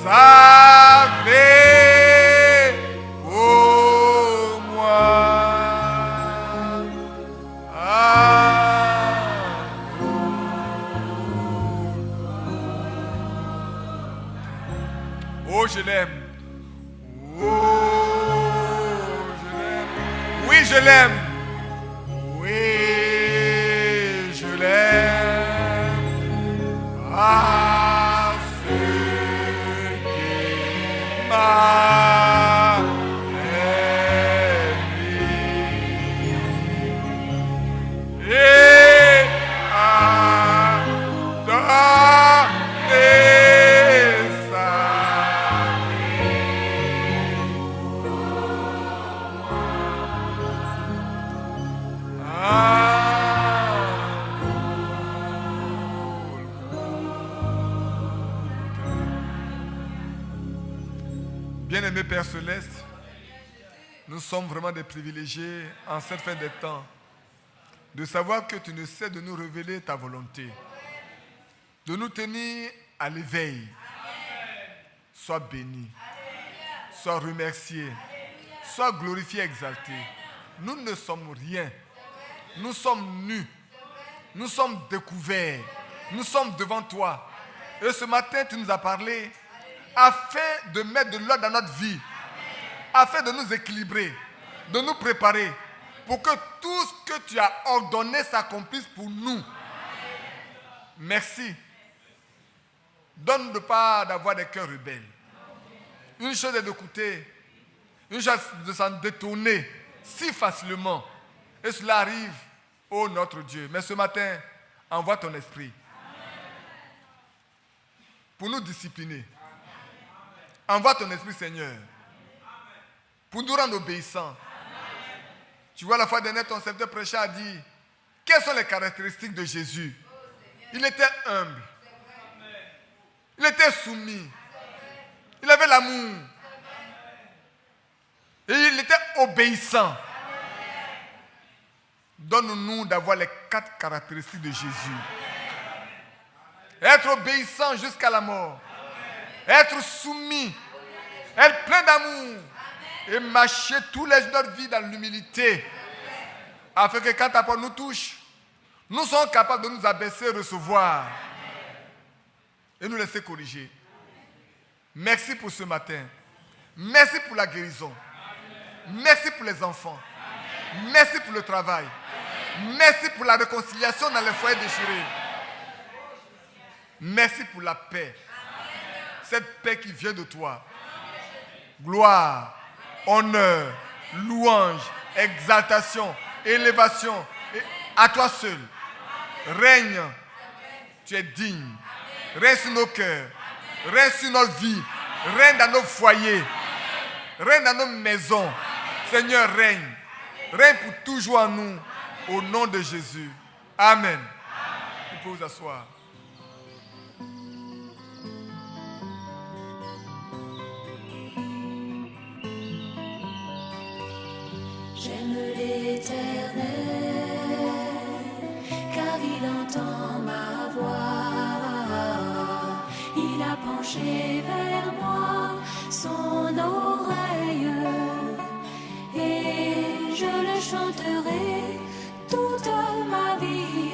sa vie pour moi. Oh, je l'aime. Oh, je l'aime. Oui, je l'aime. Oui, je l'aime. Parce qu'il m'a aimé. Et a donné sa Bien-aimé Père Céleste, nous sommes vraiment des privilégiés en cette fin des temps de savoir que tu ne sais de nous révéler ta volonté, de nous tenir à l'éveil. Sois béni, sois remercié, sois glorifié, exalté. Nous ne sommes rien, nous sommes nus, nous sommes découverts, nous sommes devant toi. Et ce matin, tu nous as parlé afin de mettre de l'ordre dans notre vie, afin de nous équilibrer, de nous préparer pour que tout ce que tu as ordonné s'accomplisse pour nous. Merci. Donne-nous de pas d'avoir des cœurs rebelles. Une chose est d'écouter, une chose de s'en détourner si facilement. Et cela arrive, ô notre Dieu. Mais ce matin, envoie ton esprit pour nous discipliner. Envoie ton esprit, Seigneur, pour nous rendre obéissants. Tu vois, la fois dernière, ton serviteur prêcheur a dit, quelles sont les caractéristiques de Jésus? Il était humble. Il était soumis. Il avait l'amour. Et il était obéissant. Donne-nous d'avoir les 4 caractéristiques de Jésus. Être obéissant jusqu'à la mort. Être soumis. Être plein d'amour. Et marcher tous les jours de notre vie dans l'humilité. Afin que quand ta parole nous touche, nous sommes capables de nous abaisser, recevoir. Et nous laisser corriger. Merci pour ce matin. Merci pour la guérison. Merci pour les enfants. Merci pour le travail. Merci pour la réconciliation dans les foyers déchirés. Merci pour la paix. Cette paix qui vient de toi. Gloire, honneur, louange, exaltation, élévation. Et à toi seul. Règne. Tu es digne. Règne sur nos cœurs. Règne sur notre vie. Règne dans nos foyers. Règne dans nos maisons. Seigneur, règne. Règne pour toujours en nous. Au nom de Jésus. Amen. Vous pouvez vous asseoir. J'aime l'Éternel, car il entend ma voix. Il a penché vers moi son oreille, et je le chanterai toute ma vie.